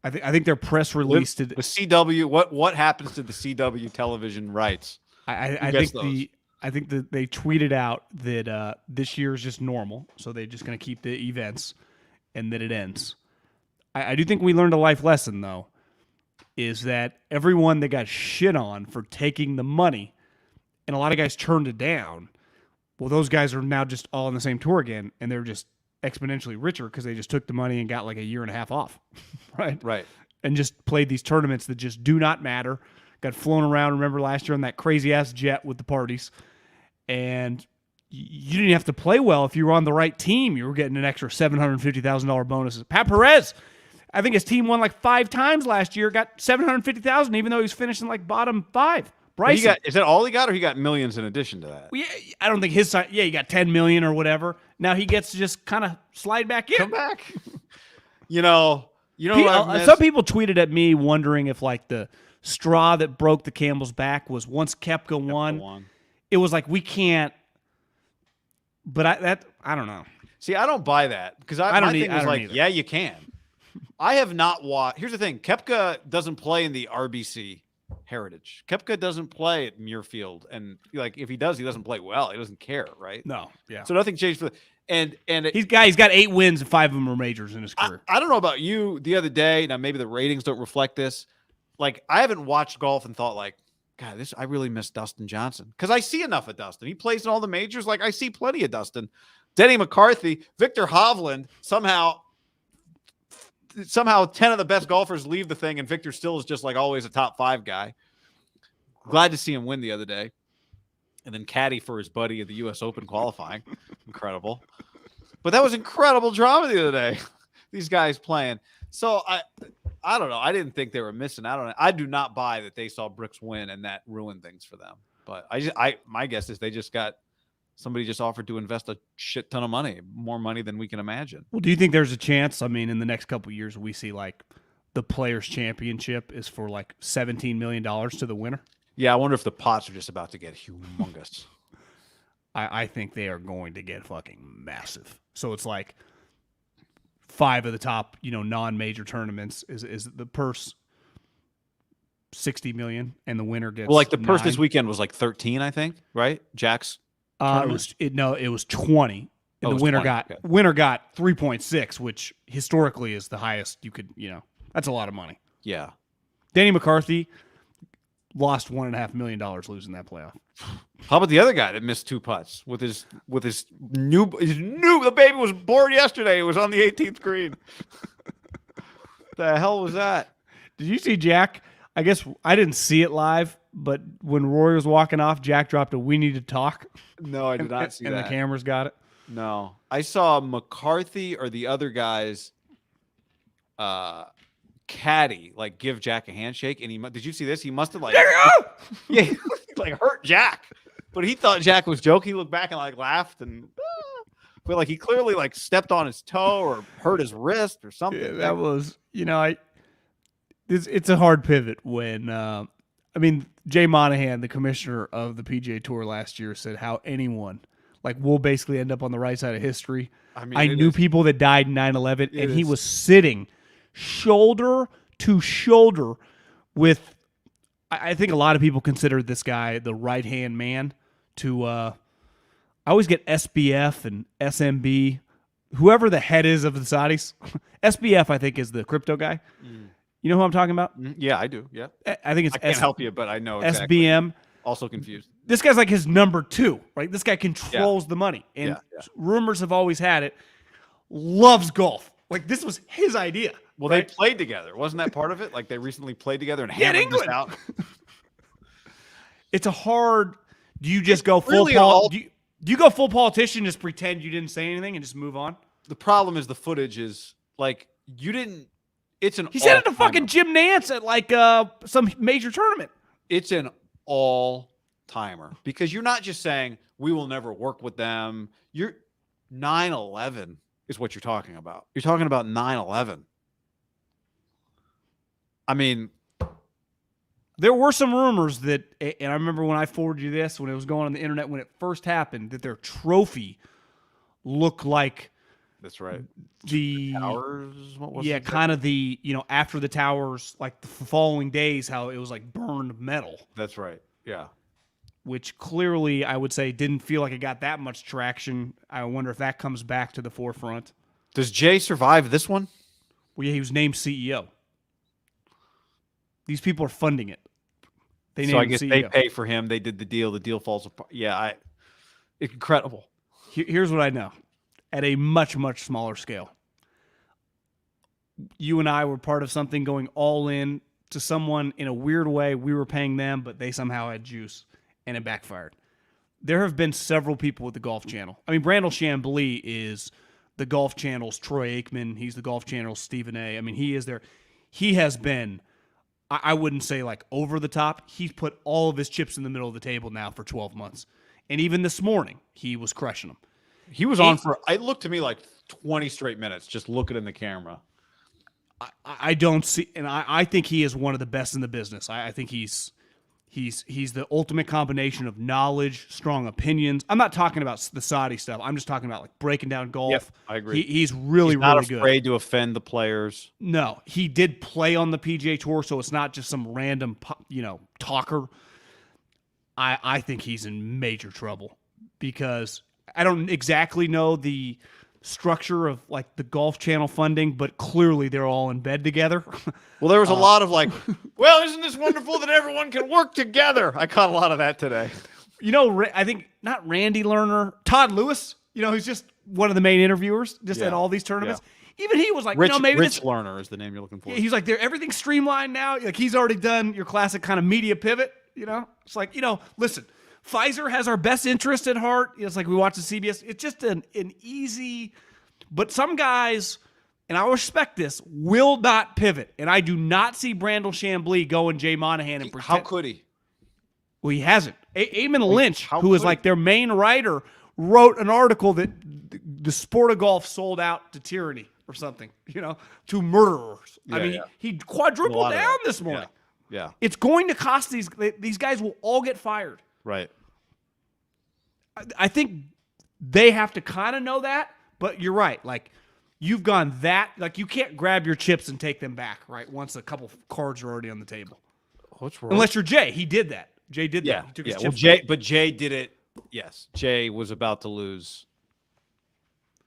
I think their press release The CW. What happens to the CW television rights? I think that they tweeted out that this year is just normal, so they're just going to keep the events, and that it ends. I do think we learned a life lesson, though, is that everyone that got shit on for taking the money, and a lot of guys turned it down, well, those guys are now just all on the same tour again, and they're just exponentially richer because they just took the money and got like a year and a half off, right? Right. And just played these tournaments that just do not matter. Got flown around, remember last year on that crazy-ass jet with the parties, and you didn't have to play well if you were on the right team. You were getting an extra $750,000 bonuses. Pat Perez, I think his team won like 5 times last year, got $750,000, even though he was finishing like bottom 5. Bryson, is that all he got, or he got millions in addition to that? Well, yeah, I don't think his side. Yeah, he got $10 million or whatever. Now he gets to just kind of slide back in. Come back. you know. Some people tweeted at me wondering if like the straw that broke the camel's back was once Koepka won. It was like we can't. But I don't know. See, I don't buy that because my thing was like, yeah, you can. I have not watched. Here's the thing: Koepka doesn't play in the RBC Heritage. Koepka doesn't play at Muirfield, and like if he does, he doesn't play well. He doesn't care, right? No, yeah. So nothing changed for and he's got 8 wins and 5 of them are majors in his career. I don't know about you. The other day, now maybe the ratings don't reflect this. Like I haven't watched golf and thought like, God, I really miss Dustin Johnson because I see enough of Dustin. He plays in all the majors. Like I see plenty of Dustin. Denny McCarthy, Victor Hovland. Somehow 10 of the best golfers leave the thing, and Victor still is just like always a top 5 guy. Glad to see him win the other day. And then caddy for his buddy at the U.S. Open qualifying. Incredible. But that was incredible drama the other day. These guys playing. So I don't know. I didn't think they were missing out on it. I do not buy that they saw Brooks win and that ruined things for them. But my guess is they just got somebody just offered to invest a shit ton of money, more money than we can imagine. Well, do you think there's a chance? I mean, in the next couple of years, we see like the Players Championship is for like $17 million to the winner? Yeah, I wonder if the pots are just about to get humongous. I think they are going to get fucking massive. So it's like 5 of the top, non-major tournaments is the purse $60 million, and the winner gets like the purse 9. this weekend was like 13, I think, right? Jack's. It was 20. And the winner 20. got 3.6, which historically is the highest you could. That's a lot of money. Yeah. Danny McCarthy lost $1.5 million losing that playoff. How about the other guy that missed 2 putts with his new the baby was born yesterday. It was on the 18th green. The hell was that? Did you see Jack? I guess I didn't see it live, but when Rory was walking off, Jack dropped a "We need to talk." No, I did not see that. And the cameras got it. No, I saw McCarthy or the other guys, caddy like give Jack a handshake, and did you see this? He must have yeah, like hurt Jack, but he thought Jack was joking. He looked back and like laughed, and but like he clearly like stepped on his toe or hurt his wrist or something. Yeah, that was it's a hard pivot when Jay Monahan, the commissioner of the PGA Tour last year, said how anyone will basically end up on the right side of history. I knew people that died in 9/11, and he was sitting shoulder to shoulder with, I think a lot of people consider this guy the right-hand man to, I always get SBF and SMB, whoever the head is of the Saudis. SBF, I think, is the crypto guy. You know who I'm talking about? Yeah, I do. Yeah. I think it's I can't help you, but I know exactly. SBM. Also confused. This guy's like his number 2, right? This guy controls the money. And rumors have always had it. Loves golf. This was his idea. Well, right? They played together. Wasn't that part of it? Like they recently played together and hammered England this out. It's a hard. Do you just go full do you go full politician, just pretend you didn't say anything and just move on? The problem is the footage is you didn't. It's an. He said it to fucking Jim Nance at some major tournament. It's an all-timer because you're not just saying we will never work with them. You're 9/11 is what you're talking about. You're talking about 9/11. I mean, There were some rumors that, and I remember when I forwarded you this, when it was going on the internet when it first happened, that their trophy looked like That's right. the Towers. What was it? kind of the after the towers, like the following days, how it was like burned metal. That's right. Yeah. Which clearly I would say didn't feel like it got that much traction. I wonder if that comes back to the forefront. Does Jay survive this one? Well, yeah, he was named CEO. These people are funding it. So I guess they pay for him. They did the deal. The deal falls apart. Yeah, incredible. Here's what I know. At a much, much smaller scale. You and I were part of something going all in to someone in a weird way. We were paying them, but they somehow had juice, and it backfired. There have been several people with the Golf Channel. I mean, Brandel Chambly is the Golf Channel's Troy Aikman. He's the Golf Channel's Stephen A. I mean, he is there. He has been, I wouldn't say like over the top. He's put all of his chips in the middle of the table now for 12 months. And even this morning, he was crushing them. He was on for, it looked to me like 20 straight minutes, just looking in the camera. I don't see, and I think he is one of the best in the business. I think he's the ultimate combination of knowledge, strong opinions. I'm not talking about the Saudi stuff. I'm just talking about like breaking down golf. Yep, I agree. He's really, not really good. Afraid to offend the players. No, he did play on the PGA Tour, so it's not just some random, talker. I think he's in major trouble because I don't exactly know the structure of like the Golf Channel funding, but clearly they're all in bed together. Well, there was a lot of like, well, isn't this wonderful that everyone can work together? I caught a lot of that today. I think not Randy Lerner, Todd Lewis, who's just one of the main interviewers at all these tournaments. Yeah. Even he was like, Rich this Lerner is the name you're looking for. He's like, everything's streamlined now. Like he's already done your classic kind of media pivot, It's like, listen, Pfizer has our best interest at heart. It's like we watch the CBS. It's just an easy, but some guys, and I respect this, will not pivot. And I do not see Brandel Chambly going Jay Monahan and pretend. How could he? Well, he hasn't. Eamon Lynch, who is like their main writer, wrote an article that the sport of golf sold out to tyranny or something, to murderers. He quadrupled down this morning. Yeah. It's going to cost these guys will all get fired. Right. I think they have to kind of know that, but you're right. Like, you've gone that, like, you can't grab your chips and take them back, right, once a couple cards are already on the table. What's wrong? Unless you're Jay. He did that. Jay did that. He took his chips back. But Jay did it. Yes. Jay was about to lose.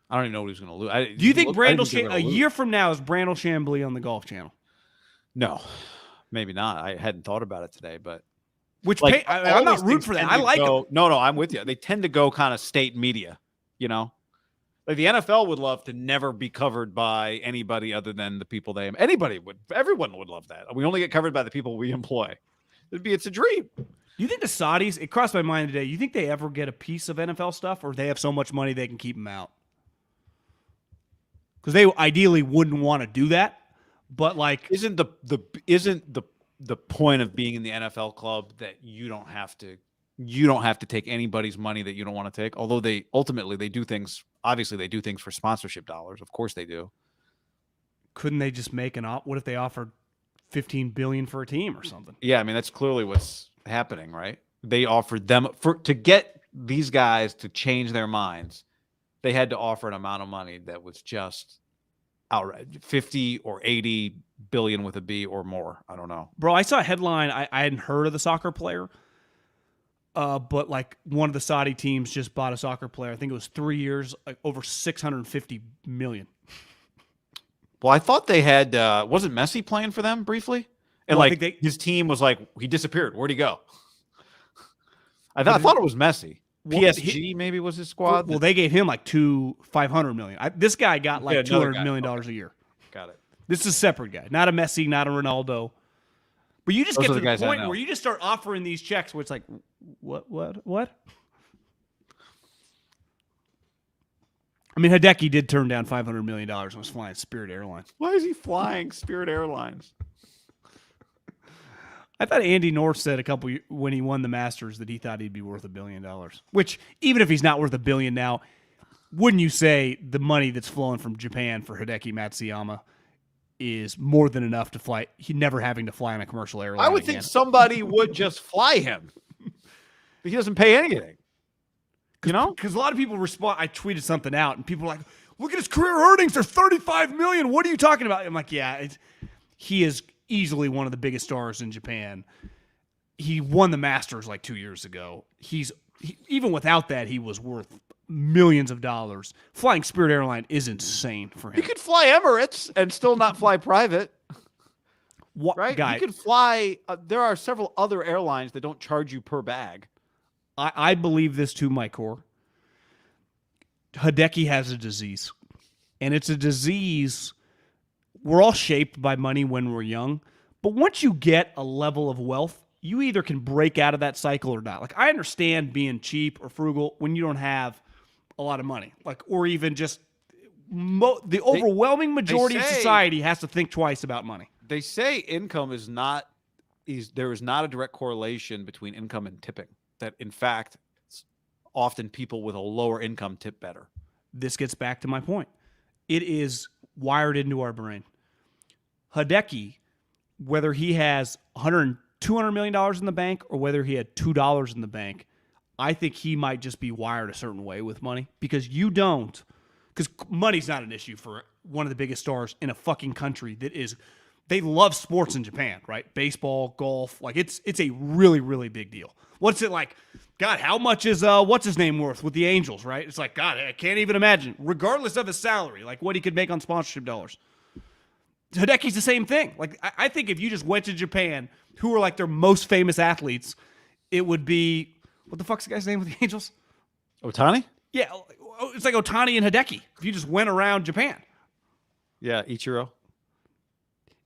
I don't even know what he was going to lose. Do you think a year from now, is Brandel Chambly on the Golf Channel? No. Maybe not. I hadn't thought about it today, but. I'm not rooting for that. I like them. No, I'm with you. They tend to go kind of state media, Like the NFL would love to never be covered by anybody other than the people they everyone would love that. We only get covered by the people we employ. It's a dream. Do you think the Saudis, it crossed my mind today, you think they ever get a piece of NFL stuff, or they have so much money they can keep them out? Because they ideally wouldn't want to do that, but like isn't the point of being in the NFL club that you don't have to take anybody's money that you don't want to take? Although they do things for sponsorship dollars. Of course they do. Couldn't they just make what if they offered $15 billion for a team or something? Yeah, I mean that's clearly what's happening, right? They offered them to get these guys to change their minds. They had to offer an amount of money that was just outright 50 or 80 billion with a B or more. I don't know. Bro, I saw a headline. I hadn't heard of the soccer player, but like one of the Saudi teams just bought a soccer player. I think it was 3 years, like over 650 million. Well, I thought they had, wasn't Messi playing for them briefly? And his team was like, he disappeared. Where'd he go? I thought it was Messi. PSG maybe was his squad. Well, they gave him like $500 million. This guy got like $200 million a year. Got it. This is a separate guy, not a Messi, not a Ronaldo. But you just get to the point where you just start offering these checks where it's like, what? I mean, Hideki did turn down $500 million and was flying Spirit Airlines. Why is he flying Spirit Airlines? I thought Andy North said when he won the Masters that he thought he'd be worth $1 billion. Which, even if he's not worth $1 billion now, wouldn't you say the money that's flowing from Japan for Hideki Matsuyama is more than enough to fly. He never having to fly on a commercial airline. I would think somebody would just fly him. But he doesn't pay anything. You know? Because a lot of people respond. I tweeted something out, and people are like, look at his career earnings. They're $35 million. What are you talking about? I'm like, yeah, he is easily one of the biggest stars in Japan. He won the Masters like 2 years ago. Even without that, he was worth millions of dollars. Flying Spirit Airline is insane for him. He could fly Emirates and still not fly private. What right? guy? You could fly. There are several other airlines that don't charge you per bag. I believe this to my core. Hideki has a disease. And it's a disease. We're all shaped by money when we're young. But once you get a level of wealth, you either can break out of that cycle or not. Like, I understand being cheap or frugal when you don't have a lot of money. Like, or even just the overwhelming majority of society has to think twice about money. They say income is not, there is not a direct correlation between income and tipping. That, in fact, often people with a lower income tip better. This gets back to my point. It is wired into our brain. Hideki, whether he has $200 million in the bank or whether he had $2 in the bank, I think he might just be wired a certain way with money because money's not an issue for one of the biggest stars in a fucking country that is, they love sports in Japan, right? Baseball, golf, like it's a really, really big deal. What's it like? God, how much is what's his name worth with the Angels, right? It's like, God, I can't even imagine, regardless of his salary, like what he could make on sponsorship dollars. Hideki's the same thing. Like, I think if you just went to Japan, who are like their most famous athletes, it would be, what the fuck's the guy's name with the Angels? Ohtani? Yeah, it's like Ohtani and Hideki. If you just went around Japan. Yeah, Ichiro.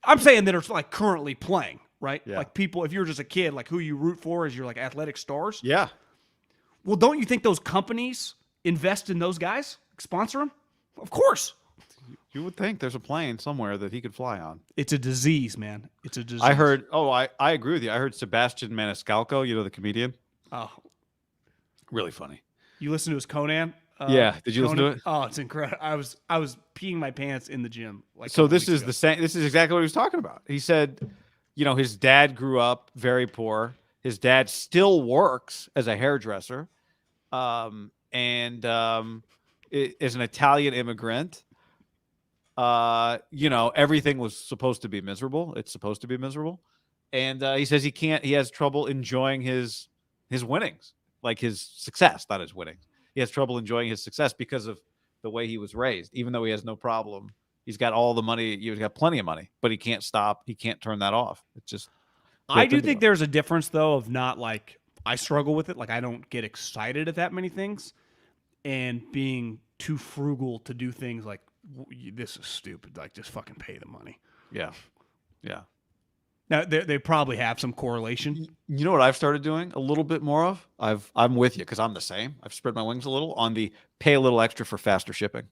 I'm saying that are like currently playing, right? Yeah. Like people, if you're just a kid, like who you root for as your like athletic stars. Yeah. Well, don't you think those companies invest in those guys, sponsor them? Of course. You would think there's a plane somewhere that he could fly on. It's a disease, man. It's a disease. I heard, I agree with you. I heard Sebastian Maniscalco, you know, the comedian. Oh. Really funny. You listen to his Conan? Yeah. Did you listen to it? Oh, it's incredible. I was peeing my pants in the gym. Like, so this is the same. This is exactly what he was talking about. He said, you know, his dad grew up very poor. His dad still works as a hairdresser, and is an Italian immigrant. You know, everything was supposed to be miserable. It's supposed to be miserable, and he says he has trouble enjoying his winnings, like his success, not his winnings. He has trouble enjoying his success because of the way he was raised, even though he has no problem. He's got all the money. He's got plenty of money, but he can't stop. He can't turn that off. It's just. I do think there's a difference, though, of not like I struggle with it. Like I don't get excited at that many things, and being too frugal to do things like this is stupid. Like just fucking pay the money. Yeah, yeah. Now they probably have some correlation. You know what I've started doing a little bit more of? I'm with you because I'm the same. I've spread my wings a little on the pay a little extra for faster shipping.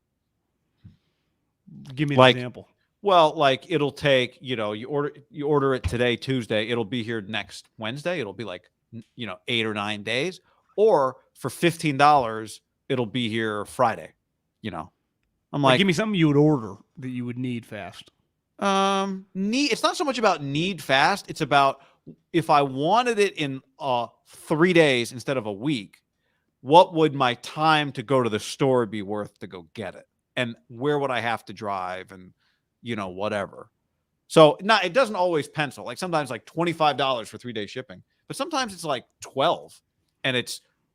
Give me an example. Well, like it'll take, you know, you order it today, Tuesday, it'll be here next Wednesday. It'll be like, you know, 8 or 9 days, or for $15, it'll be here Friday. You know, I'm like, give me something you would order that you would need fast. It's not so much about need fast. It's about if I wanted it in 3 days instead of a week, what would my time to go to the store be worth to go get it? And where would I have to drive and, you know, whatever. So it doesn't always pencil. Like sometimes like $25 for 3 day shipping, but sometimes it's like 12 and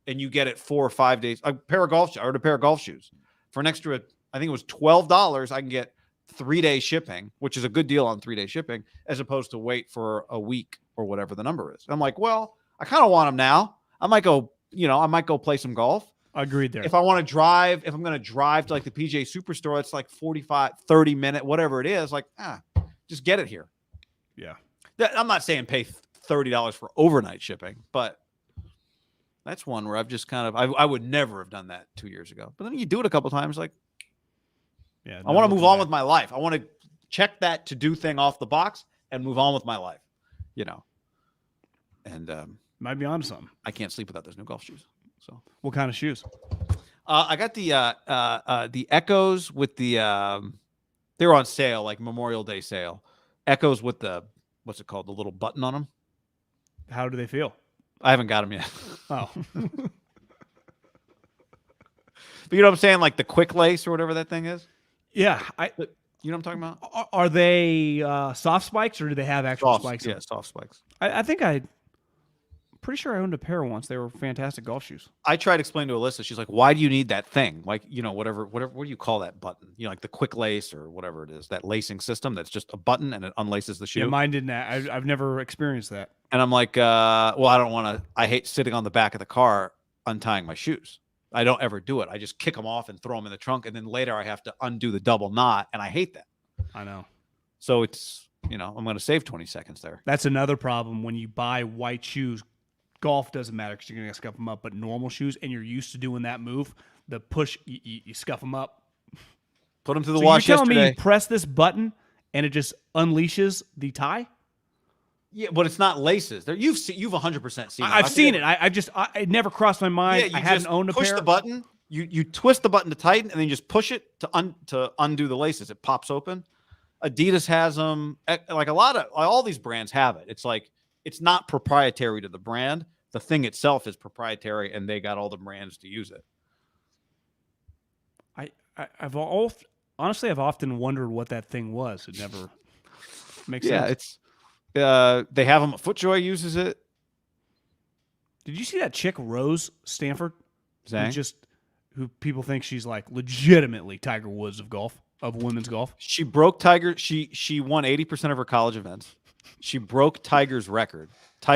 you get it 4 or 5 days. I ordered a pair of golf shoes for an extra, I think it was $12. I can get 3 day shipping, which is a good deal on 3 day shipping, as opposed to wait for a week or whatever the number is. I'm like, well, I kind of want them now. I might go play some golf. Agreed there. If I'm going to drive to like the PGA Superstore, it's like 45, 30 minute, whatever it is, like, just get it here. Yeah. I'm not saying pay $30 for overnight shipping, but that's one where I've just kind of, I would never have done that 2 years ago. But then you do it a couple times, like, yeah, I want to move on with my life. I want to check that to-do thing off the box and move on with my life, you know. And might be onto something. I can't sleep without those new golf shoes. So, what kind of shoes? I got the Echoes with the They were on sale, like Memorial Day sale. Echoes with the, what's it called? The little button on them. How do they feel? I haven't got them yet. Oh. But you know what I'm saying? Like the quick lace or whatever that thing is. Yeah. You know what I'm talking about? Are they soft spikes or do they have actual spikes? Yeah, soft spikes. I think pretty sure I owned a pair once. They were fantastic golf shoes. I tried to explain to Alyssa. She's like, why do you need that thing? Like, whatever, what do you call that button? Like the quick lace or whatever it is, that lacing system that's just a button and it unlaces the shoe. Yeah, mine didn't. I've never experienced that. And I'm like, well, I don't want to. I hate sitting on the back of the car untying my shoes. I don't ever do it. I just kick them off and throw them in the trunk. And then later I have to undo the double knot. And I hate that. I know. So it's, I'm going to save 20 seconds there. That's another problem when you buy white shoes. Golf doesn't matter because you're going to scuff them up. But normal shoes, and you're used to doing that move, the push, you scuff them up. Put them through the wash you're telling yesterday. me you press this button and it just unleashes the tie? Yeah, but it's not laces. You've 100% seen it. I've seen it. It never crossed my mind. Yeah, I hadn't owned a pair. Push the button. You twist the button to tighten, and then you just push it to undo the laces. It pops open. Adidas has them. Like all these brands have it. It's like it's not proprietary to the brand. The thing itself is proprietary, and they got all the brands to use it. I've often wondered what that thing was. It never makes sense. Yeah, it's. They have them. FootJoy uses it. Did you see that chick Rose Stanford? Zhang? Who people think she's like legitimately Tiger Woods of women's golf. She broke Tiger. She won 80% of her college events. She broke Tiger's record.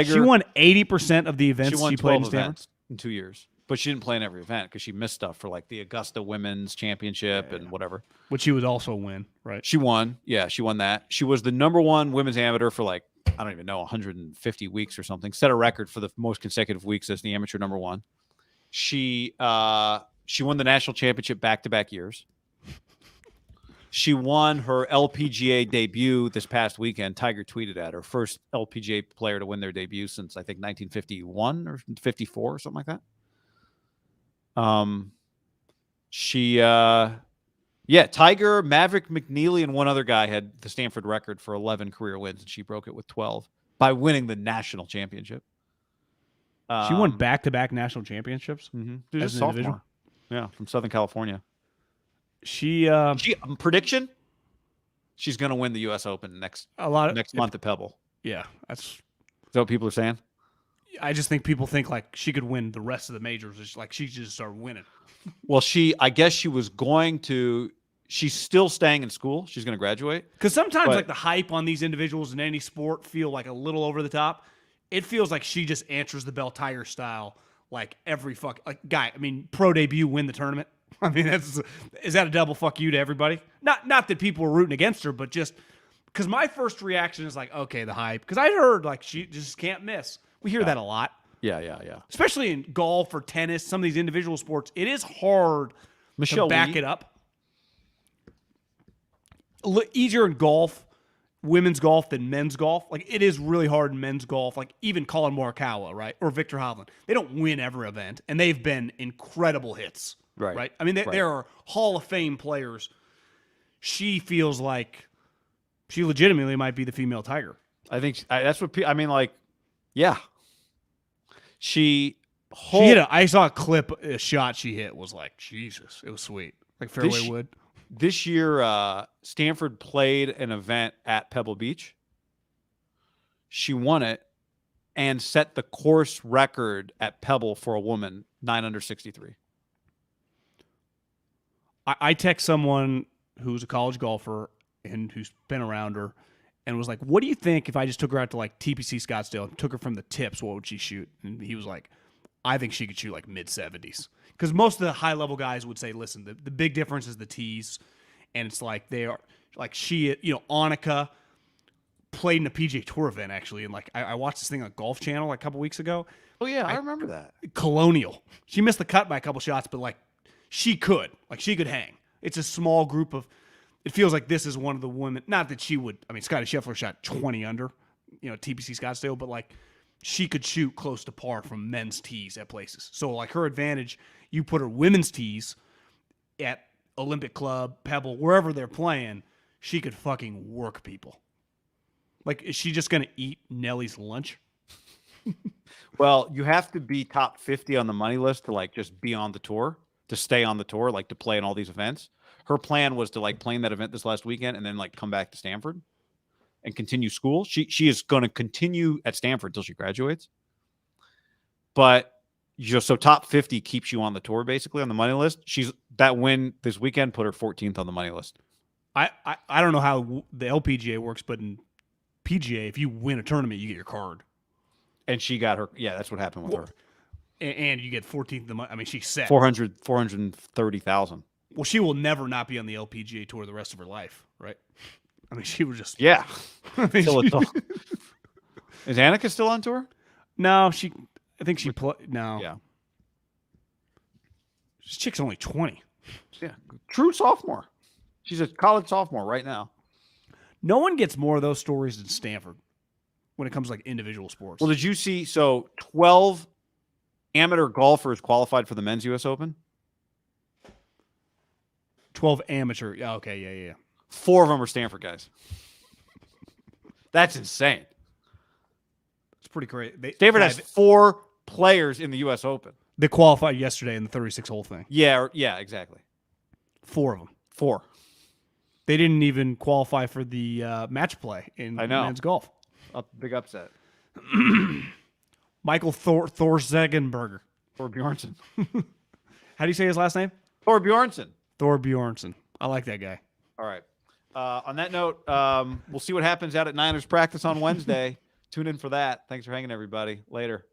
She won 80% of the events she played in Stanford events in 2 years. But she didn't play in every event because she missed stuff for like the Augusta Women's Championship and whatever. Which she would also win, right? She won. Yeah, she won that. She was the #1 women's amateur for like, I don't even know, 150 weeks or something. Set a record for the most consecutive weeks as the amateur #1. She won the national championship back-to-back years. She won her LPGA debut this past weekend. Tiger tweeted at her, first LPGA player to win their debut since I think 1951 or 54 or something like that. Tiger, Maverick McNeely, and one other guy had the Stanford record for 11 career wins, and she broke it with 12 by winning the national championship. She won back-to-back national championships. Mm-hmm. As an individual. Yeah, from Southern California. She prediction: she's going to win the U.S. Open next month at Pebble. Yeah, is that what people are saying? I just think people think like she could win the rest of the majors. It's like she just started winning. Well, I guess she was going to. She's still staying in school. She's going to graduate. Because sometimes like the hype on these individuals in any sport feel like a little over the top. It feels like she just answers the bell Tiger style like every guy. I mean, pro debut, win the tournament. I mean, is that a double fuck you to everybody? Not that people were rooting against her, but just because my first reaction is like, okay, the hype. Because I heard like she just can't miss. We hear that a lot. Yeah. Especially in golf or tennis, some of these individual sports, it is hard to back it up. Easier in golf, women's golf than men's golf. Like it is really hard in men's golf. Like even Colin Morikawa, right, or Victor Hovland, they don't win every event, and they've been incredible hits. Right. I mean, there are Hall of Fame players. She feels like she legitimately might be the female Tiger. I think that's what I mean. Like, yeah. I saw a shot she hit was like, Jesus. It was sweet. Like fairway wood. This year, Stanford played an event at Pebble Beach. She won it and set the course record at Pebble for a woman, 9 under 63. I text someone who's a college golfer and who's been around her and was like, what do you think if I just took her out to like TPC Scottsdale and took her from the tips, what would she shoot? And he was like, I think she could shoot like mid-70s. Because most of the high-level guys would say, listen, the big difference is the tees. And it's like they are, like Annika played in a PGA Tour event, actually. And like I watched this thing on Golf Channel like a couple weeks ago. Oh, yeah, I remember that. Colonial. She missed the cut by a couple shots, but like she could hang. It's a small group of, it feels like this is one of the women, not that she would, I mean, Scotty Scheffler shot 20 under, TPC Scottsdale, but like she could shoot close to par from men's tees at places. So like her advantage, you put her women's tees at Olympic Club, Pebble, wherever they're playing, she could fucking work people. Like, is she just going to eat Nellie's lunch? Well, you have to be top 50 on the money list to like just be on the tour, to stay on the tour, like to play in all these events. Her plan was to like play in that event this last weekend and then like come back to Stanford and continue school. She is going to continue at Stanford till she graduates. But so top 50 keeps you on the tour basically on the money list. That win this weekend put her 14th on the money list. I don't know how the LPGA works, but in PGA, if you win a tournament, you get your card. And she got her. Yeah, that's what happened with her. And you get 14th. I mean, she's set. 430,000. Well, she will never not be on the LPGA tour the rest of her life, right? I mean, she was just. Yeah. I mean, Is Annika still on tour? No, I think she no. Yeah. This chick's only 20. Yeah. True sophomore. She's a college sophomore right now. No one gets more of those stories than Stanford when it comes to like individual sports. Well, did you see? So 12 amateur golfers qualified for the men's U.S. Open. 12 amateur. Yeah, okay, yeah. 4 of them are Stanford guys. That's insane. It's pretty great. Stanford has 4 players in the U.S. Open. They qualified yesterday in the 36-hole thing. Yeah, exactly. 4 of them. 4. They didn't even qualify for the match play in men's golf. Big upset. Michael Thorzegenberger. Thor Bjornsson. How do you say his last name? Thor Bjornsson. Thor Bjornsson. I like that guy. All right. On that note, we'll see what happens out at Niners practice on Wednesday. Tune in for that. Thanks for hanging, everybody. Later.